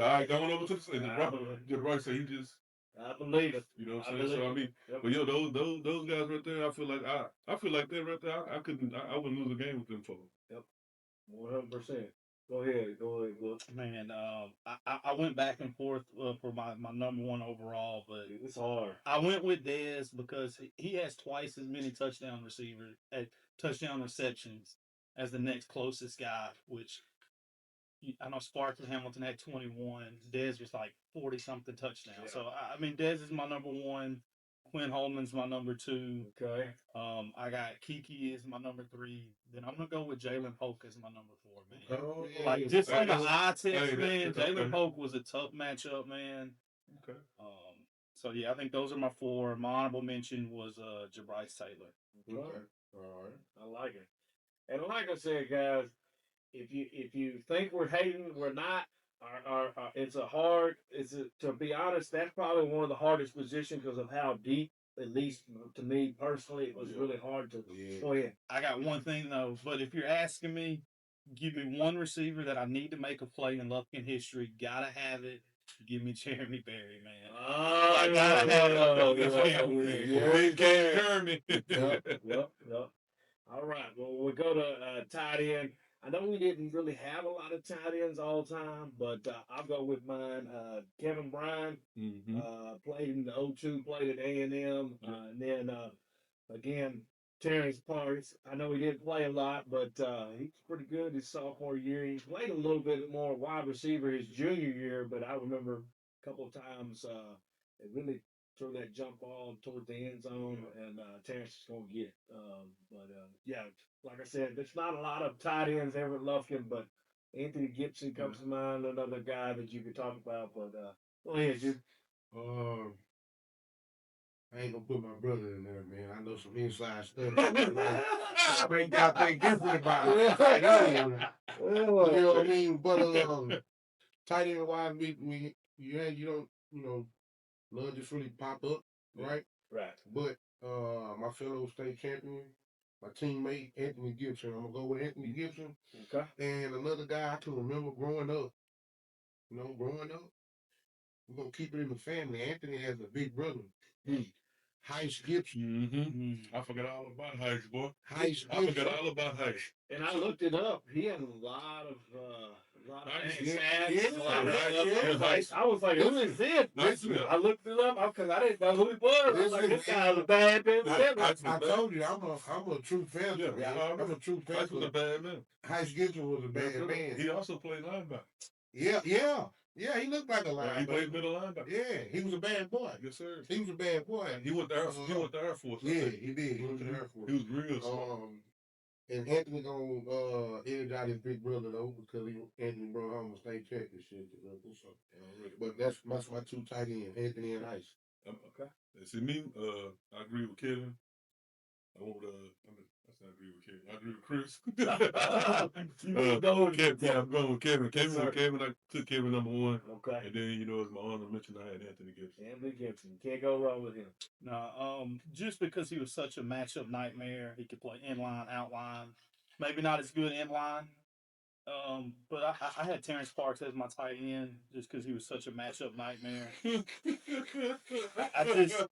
all right, going over to the side. DeBryce said he just, I believe it. you know what I'm saying? So I mean, Yep. but those guys right there, I feel like that right there. I wouldn't lose a game with them folks. 100%. Go ahead. Look. Man, I went back and forth for my number one overall, but It's hard. I went with Dez because he has twice as many touchdown receptions as the next closest guy, which I know Sparky Hamilton had 21. Dez was like 40 something touchdowns. Yeah. So I mean, Dez is my number one. Quinn Holman's my number 2. Okay. I got Kiki is my number 3. Then I'm gonna go with Jalen Polk as my number 4, man. Oh, Like just on the eye test, hey, man. that's Jalen okay. Polk was a tough matchup, man. Okay. So yeah, I think those are my 4. My honorable mention was Jabryce Taylor. Okay. All right. I like it. And like I said, guys, if you think we're hating, we're not. It's a hard. To be honest, that's probably one of the hardest positions because of how deep. At least to me personally, it was Yeah. really hard to. Yeah. Go ahead. I got one thing though, but if you're asking me, give me one receiver that I need to make a play in Lufkin history, gotta have it. Give me Jeremy Berry, man. I gotta have it. Big King Jeremy. Yep. All right. Well, we'll go to tight end. I know we didn't really have a lot of tight ends all time, but I'll go with mine. Kevin Bryan Mm-hmm. played in the '02, played at A&M, and then again Terrence Parks. I know he didn't play a lot, but he's pretty good his sophomore year. He played a little bit more wide receiver his junior year, but I remember a couple of times they really throw that jump ball toward the end zone, and Terrence is going to get. Yeah, like I said, there's not a lot of tight ends ever at Lufkin, but Anthony Gibson comes to mind, another guy that you could talk about. But go ahead, you. Uh, I ain't gonna put my brother in there, man. I know some inside stuff. I mean, I think different about it. You know what I mean? But tight end wise, you don't none just really pop up, right? Right. But my fellow state champion, my teammate Anthony Gibson. I'm gonna go with Anthony Gibson. Okay. And another guy I can remember growing up. Growing up, we're gonna keep it in the family. Anthony has a big brother, Heist Gibson. Mm-hmm. I forgot all about Heights, boy. Heist I Gibson. forgot all about Heights. And I looked it up. He had a lot of Yeah, stats, a lot of yeah. advice. I was like, who is this? Listen. I looked it up because I didn't know who he was. I was like, this guy's a bad man. I told you, I'm a true fan. Yeah, I'm a true fan. Heights was a bad man. Heist Gibson was a bad man. He also played linebacker. Yeah, he looked like a linebacker. He played middle linebacker. Yeah, he was a bad boy. Yes, sir. He was a bad boy. He went to Air Force. Yeah, he did. He went to the Air Force. He was real smart. And Anthony gonna edge out his big brother though because Anthony brought home a state check and shit. But that's my two tight ends, Anthony and Ice. Okay. See me, I agree with Kevin. I won't. I agree with Kevin. I agree with Chris. I'm going with Kevin. Kevin. I took Kevin number one. Okay. And then as my honor mention, I had Anthony Gibson. Anthony Gibson, can't go wrong with him. No, just because he was such a matchup nightmare, he could play inline, outline. Maybe not as good inline. But I had Terrence Parks as my tight end just because he was such a matchup nightmare.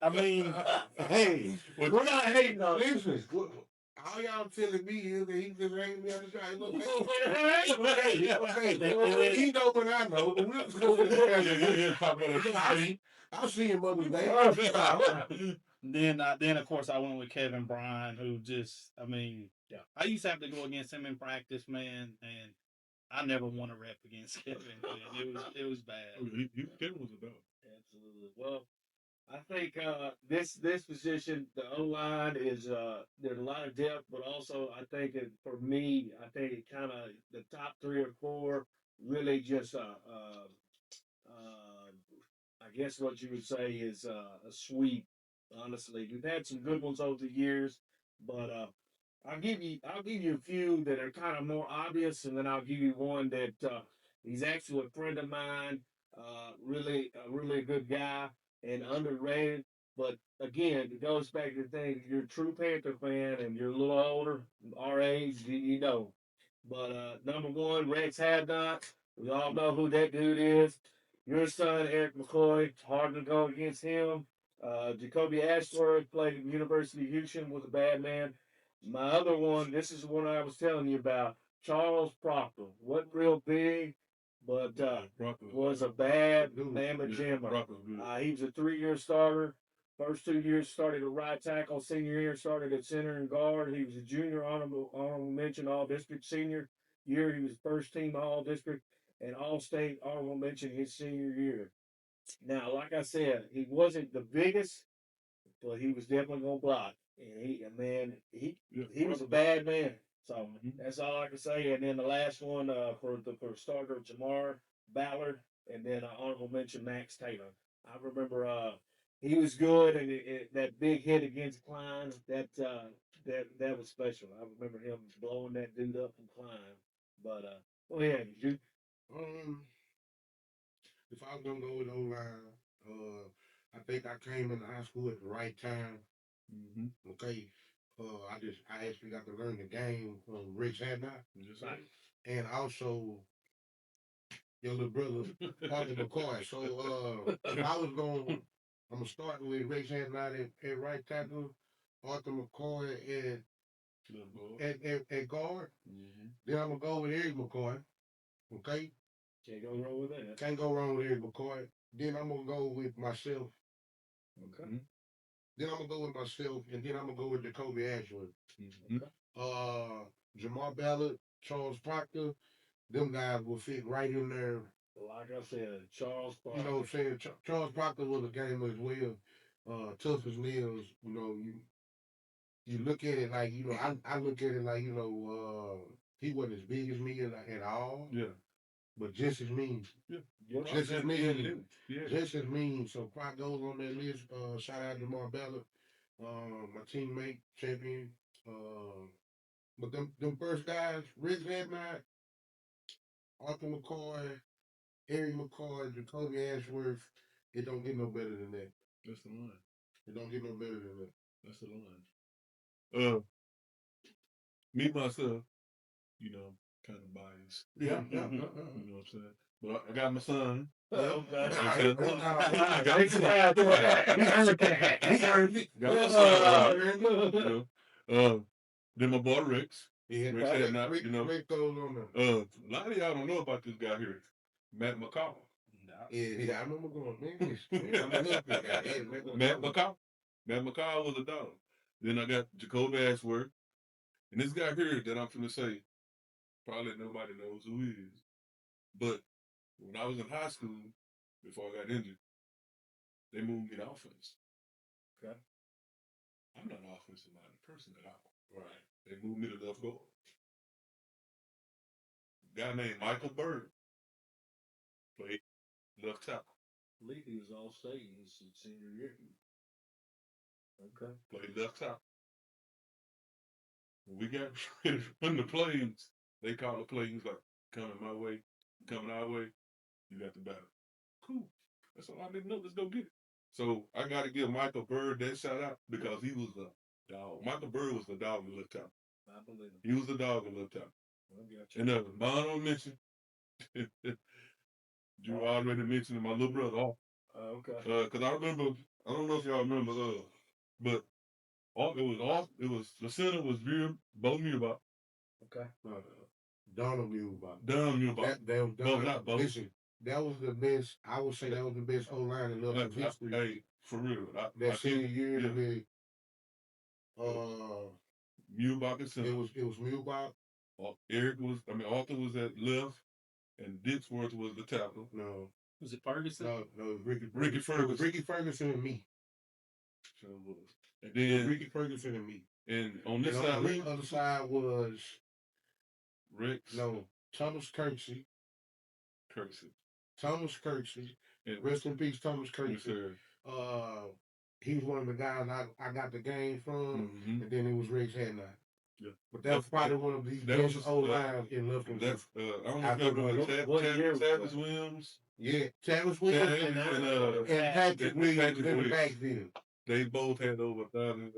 I mean, hey, we're not hating on. Listen, all y'all telling me is that he just ain't me on the side. Look, he know what I know. But we'll just go there. I'll see him Mother's Day. Then of course I went with Kevin Bryan, who I used to have to go against him in practice, man, and I never won a rep against Kevin. Man. It was bad. Kevin was a dog. Absolutely. Well, I think this position, the O line is there's a lot of depth, but also I think for me, I think it kind of the top 3 or 4 really just I guess what you would say is a sweep. Honestly, we've had some good ones over the years, but I'll give you a few that are kind of more obvious, and then I'll give you one that he's actually a friend of mine. Really a good guy and underrated. But again, it goes back to the thing: if you're a true Panther fan and you're a little older, our age, you know. But number one, Rex Hadnot. We all know who that dude is. Your son, Eric McCoy, hard to go against him. Jacoby Ashworth played at the University of Houston, was a bad man. My other one, this is the one I was telling you about. Charles Proctor. Wasn't real big, but was a bad mamma jamma. He was a 3-year starter. First 2 years started at right tackle. Senior year started at center and guard. He was a junior honorable mention all district. Senior year he was first team all district and all state honorable mention his senior year. Now, like I said, he wasn't the biggest, but he was definitely gonna block. And he was a bad man. So that's all I can say. And then the last one for starter Jamar Ballard, and then honorable mention Max Taylor. I remember he was good, and that big hit against Klein that was special. I remember him blowing that dude up and Klein. But go ahead, you. if I was gonna go with O-line, I think I came into high school at the right time. Mm-hmm. Okay. I actually got to learn the game from Rick Hadnot. Just right. And also your little brother Arthur McCoy. So if I was going I'm gonna start with Rick Hadnot at right tackle, Arthur McCoy at guard. Mm-hmm. Then I'm gonna go with Eric McCoy. Okay. Can't go wrong with that. Can't go wrong with Eric McCoy. Then I'm gonna go with myself. Okay. Mm-hmm. Then I'm gonna go with myself, and then I'm gonna go with Jacoby Ashworth. Mm-hmm. Jamar Ballard, Charles Proctor, them guys will fit right in there. Like I said, Charles Parker. You know what I'm saying? Charles Proctor was a gamer as well. Tough as nails. You know, you look at it like, I look at it like, he wasn't as big as me at all. Yeah. But just as mean. Yeah. Just as mean. Yeah. Just as mean. So Croc goes on that list. Shout out to Jamar Ballard. My teammate, champion. But them first guys, Rick Hadnot, Arthur McCoy, Eric McCoy, Jacoby Ashworth, it don't get no better than that. That's the line. It don't get no better than that. That's the line. Me myself, kind of biased. Yeah. You know what I'm saying? But I got my son. Okay. I got my son. Then my boy Rex. Yeah, Rick Hadnot, Rick goes on there. A lot of y'all don't know about this guy here, Matt McCall. Yeah, I remember going, man. I'm a little bit guy. Matt McCall. Matt McCall was a dog. Then I got Jacoby Ashworth. And this guy here that I'm finna say, probably nobody knows who he is. But when I was in high school, before I got injured, they moved me to offense. Okay. I'm not an offensive-minded person at all. Right. They moved me to left guard. A guy named Michael Bird played left tackle. I believe he was all state in his senior year. Okay. Played left tackle. When we got ready to run the plays, they called the plays like coming my way, coming our way. You got the battle. Cool. That's all I didn't know. Let's go get it. So I got to give Michael Bird that shout out because he was the dog. Michael Bird was the dog in left tackle. I believe him. He was the dog in left tackle. Gotcha. And my honorable mention, Drew already mentioned my little brother. Okay. Because I don't know if y'all remember, but it was the center was Bo Muehlbach. Okay. Donald Muehlbach. Donald Muehlbach. Listen, that was the best. I would say that was the best O-line in Love history. Hey, for real. That senior year, Muehlbach and center. It was Muehlbach. Arthur was at left, and Dixworth was the tackle. No. Was it Ferguson? No, Ricky Ferguson. Ricky Ferguson and me. Sure was. And then Ricky Ferguson and me. And on this and side, on the other side was Rex. No, Thomas Kirksey. Thomas Kirksey. And rest in peace, Thomas Kirksey. He was one of the guys I got the game from, and then it was Rick Hadnot. Yeah. But that's probably one of the best old lines in Lufkin. I don't know Travis Williams. Yeah, Travis Williams and Patrick Williams in the backfield. They both had over 1,000.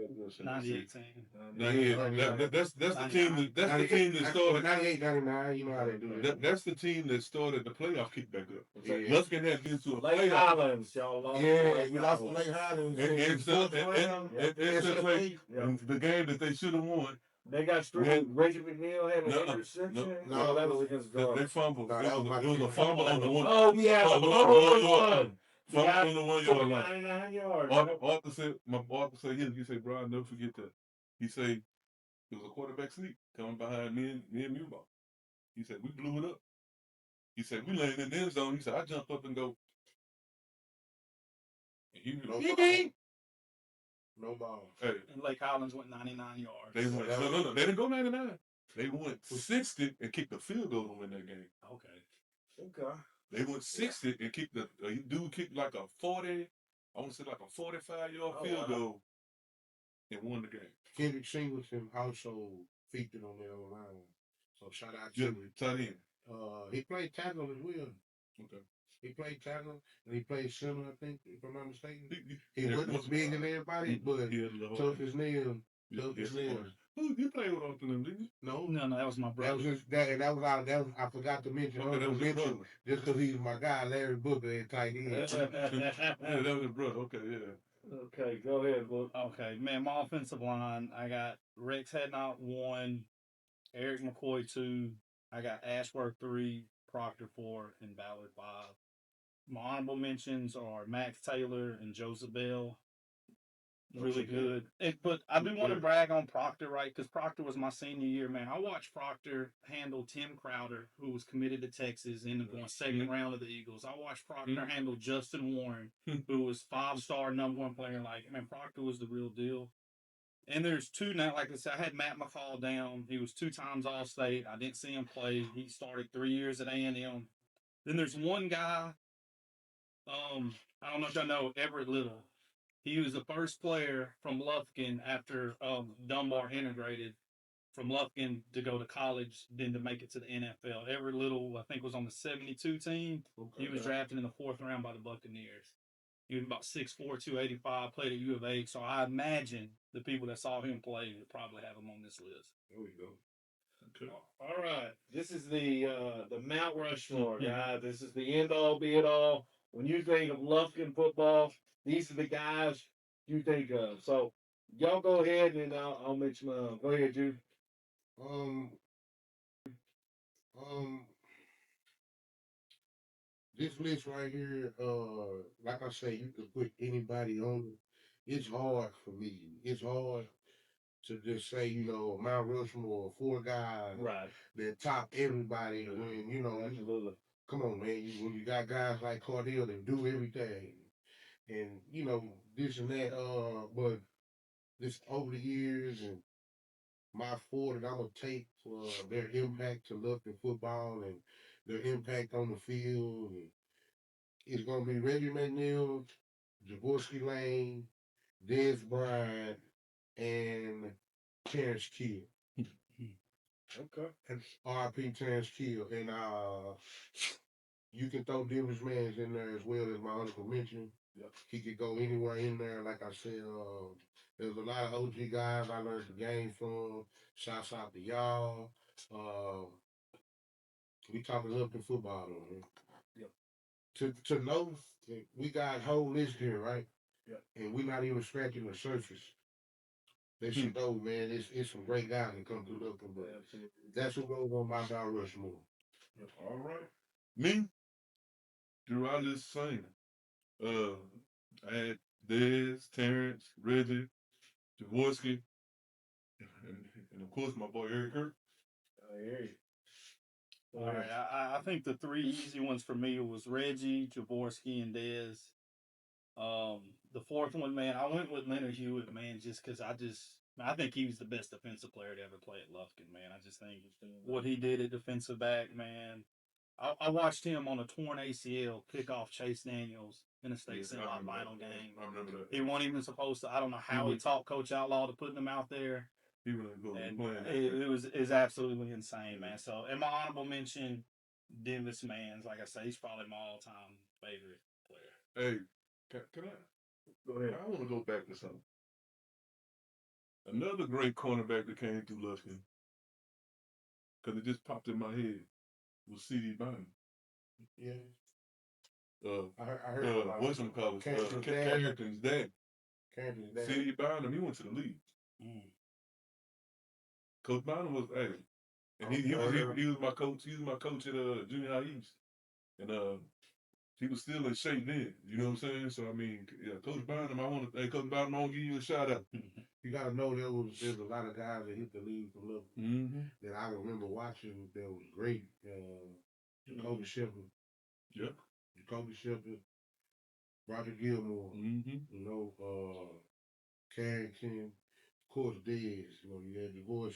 98. That's the team. That's the team that started 98, 99. You know how they do that. That's the team that started the playoff kickback up. Yeah. Lufkin had been to a Lake playoff. Highlands, y'all lost. Yeah, you lost to Lake Highlands. And the game that they should have won. They got straight. Reggie McNeil had an interception. No, that was against They fumbled. No, It was a fumble on the one. Oh, yeah. Fumble on the 1 yard line. 99 yards. Arthur said, he said, bro, I'll never forget that. He said, it was a quarterback sneak coming behind me and Muehlbach. He said, we blew it up. He said, we landed in the end zone. He said, I jumped up and go. And he knew. No ball. Hey. And Lake Highlands went 99 yards. They went, no. They didn't go 99. They went 60 and kicked the field goal to win that game. Okay. They went 60 and kicked dude kicked like a 40, I want to say like a 45-yard field goal and won the game. Kendrick Singleton also featured on their own line. So shout out to Yeah, him. tight end. He played tackle as well. Okay. He played tackle and he played center, I think, if I'm not mistaken. He Yeah, wasn't as big as everybody, but he had a little tough as nails. Yeah, Tough as yes, nails. you played with all them, didn't you? No, No, that was my that brother. was just that. That was out. That was, I forgot to mention. Okay, that was your mention brother. just because he's my guy, Larry Booker at tight end. Yeah, that was your brother. Okay, yeah. Okay, go ahead, Book. Okay, man, my offensive line, I got Rex Hadnot 1, Eric McCoy 2, I got Ashworth 3, Proctor 4, and Ballard 5. My honorable mentions are Max Taylor and Joseph Bell. Really good. But I do want to brag on Proctor, right? Because Proctor was my senior year, man. I watched Proctor handle Tim Crowder, who was committed to Texas, ended up going second round of the Eagles. I watched Proctor handle Justin Warren, who was 5-star #1 player. Like, man, Proctor was the real deal. And there's two now, like I said, I had Matt McCall down. He was 2 times All-State. I didn't see him play. He started 3 years at A&M. Then there's one guy, I don't know if y'all know, Everett Little. He was the first player from Lufkin after Dunbar integrated from Lufkin to go to college, then to make it to the NFL. Everett Little, I think, was on the 72 team. Okay. He was drafted in the 4th round by the Buccaneers. He was about 6'4", 285, played at U of H. So I imagine the people that saw him play would probably have him on this list. There we go. Okay. All right, this is the Mount Rushmore, guys. This is the end all be it all. When you think of Lufkin football, these are the guys you think of. So y'all go ahead and I'll mention. Go ahead, Jude. Um, um, this list right here, like I say, you can put anybody on it. It's hard for me. It's hard to just say, Mount Rushmore, 4 guys Right. that top everybody when, Absolutely. come on, man, when you got guys like Cardell that do everything and, this and that, but this over the years and my 4 that I'm gonna take for their impact to Lufkin football and their impact on the field. And it's gonna be Reggie McNeil, Jaworski Lane, Dez Bryant, and Terrence Kill. Okay. And RP Terrence Kill. And you can throw Denver's Mans in there as well as my honorable mention. Yep. He could go anywhere in there. Like I said, there's a lot of OG guys I learned the game from. Shouts out to y'all. We talking Lufkin football though, man. Yep. To know that we got a whole list here, right? Yep. And we're not even scratching the surface. They should know, man. It's some great guys that come through Lufkin, but that's who goes on my Mount Rushmore. Yep. All right. Me, throughout this same, I had Dez, Terrence, Reggie, Jaworski, and of course my boy Eric Kirk. I hear you. All right, I think the 3 easy ones for me was Reggie, Jaworski, and Dez. The 4th one, man, I went with Leonard Hewitt, man, just because I think he was the best defensive player to ever play at Lufkin, man. I just think what he did at defensive back, man. I watched him on a torn ACL pick off Chase Daniels in a state semifinal game. I remember that. He wasn't even supposed to. I don't know how he talked Coach Outlaw to putting him out there. He really good. It was absolutely insane, man. So, and my honorable mention, Denvis Mans. Like I say, he's probably my all-time favorite player. Hey, can I? Go ahead. I want to go back to something. Another great cornerback that came through Lufkin, because it just popped in my head, was C.D. Bynum. Yeah. I heard what's him called? Carrington's dad. Carrington's dad. C.D. Bynum, he went to the league. Coach Bynum was, hey, and he was my coach. He was my coach at Junior High East, and he was still in shape then. You know what I'm saying? So I mean, yeah, Coach Bynum, Coach Bynum, I want to give you a shout out. You gotta know there's a lot of guys that hit the league from Lufkin that I remember watching that was great. Jacoby Shepard. Yep. Jacoby Shepard. Roger Gilmore. Carrington. Of course, Dez. You had Divorce.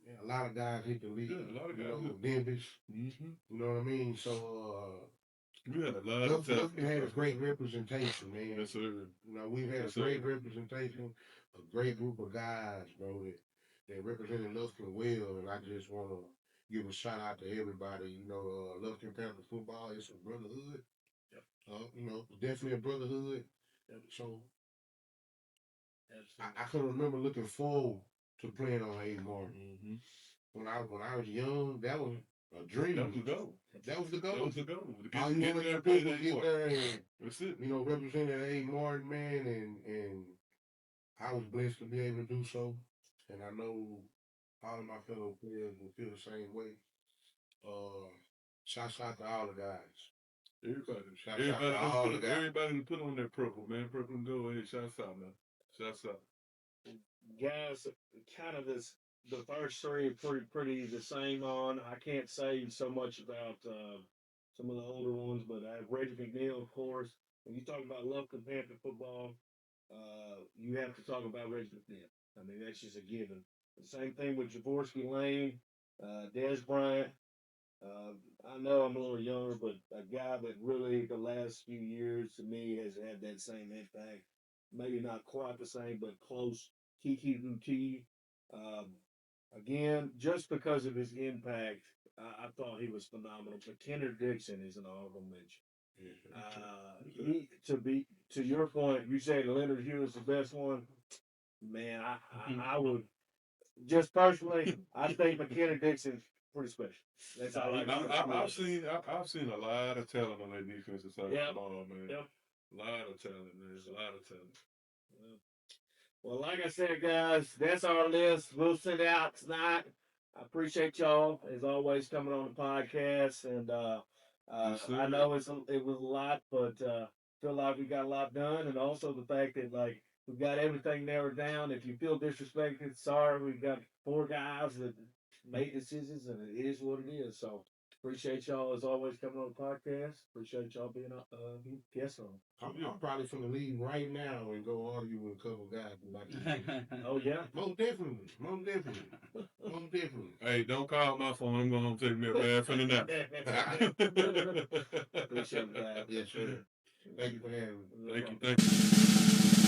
Yeah, a lot of guys hit the league. Yeah, a lot of guys. Denvis. You know what I mean? So we had a lot of Lufkin had a great representation, man. Yes, sir. We've had a great representation, a great group of guys, bro, that represented Lufkin well, and I just want to give a shout out to everybody. You know, Lufkin Panther football is a brotherhood. Yep. You know, definitely a brotherhood. Yep. So Absolutely. I can remember looking forward to playing on A Martin. When I was young, that was a dream. That was the goal. That was the goal. That was the goal. All you Get wanted there, to do play was that get part. there and That's it. you know represent A Martin, man, and I was blessed to be able to do so. And I know all of my fellow players will feel the same way. Shouts out to all the guys. Everybody. Shouts out to all the guys. Everybody who put on their purple, man. Purple and gold. Hey, shouts out, man. Shouts out. Guys, kind of this. The first three are pretty the same on. I can't say so much about some of the older ones, but I have Reggie McNeil, of course. When you talk about Lufkin Panther football, you have to talk about Reggie McNeil. I mean, that's just a given. The same thing with Javorski Lane, Des Bryant. I know I'm a little younger, but a guy that really the last few years to me has had that same impact. Maybe not quite the same, but close. Kiki Luti. Um, again, just because of his impact, I thought he was phenomenal. But Kendrick Dixon is an honorable mention. To your point, you say Leonard Hughes is the best one. Man, I would just personally, I think McKenna Dixon's pretty special. That's all I've seen a lot of talent on that defensive side of the ball, man. Yep. A lot of talent, man. There's a lot of talent. Well, like I said, guys, that's our list. We'll send it out tonight. I appreciate y'all as always coming on the podcast, and Yes, I know it was a lot, but feel like we got a lot done, and also the fact that like we got everything narrowed down. If you feel disrespected, sorry. We've got 4 guys that made decisions, and it is what it is. So appreciate y'all as always coming on the podcast. Appreciate y'all being guests on. I'm probably finna leave right now and go argue with a couple guys about this. Oh yeah, Most definitely. Most definitely. Most definitely. Hey, don't call my phone. I'm going to take me a bath for the night. Appreciate that. Yes, sir. Thank you for having me. Thank you.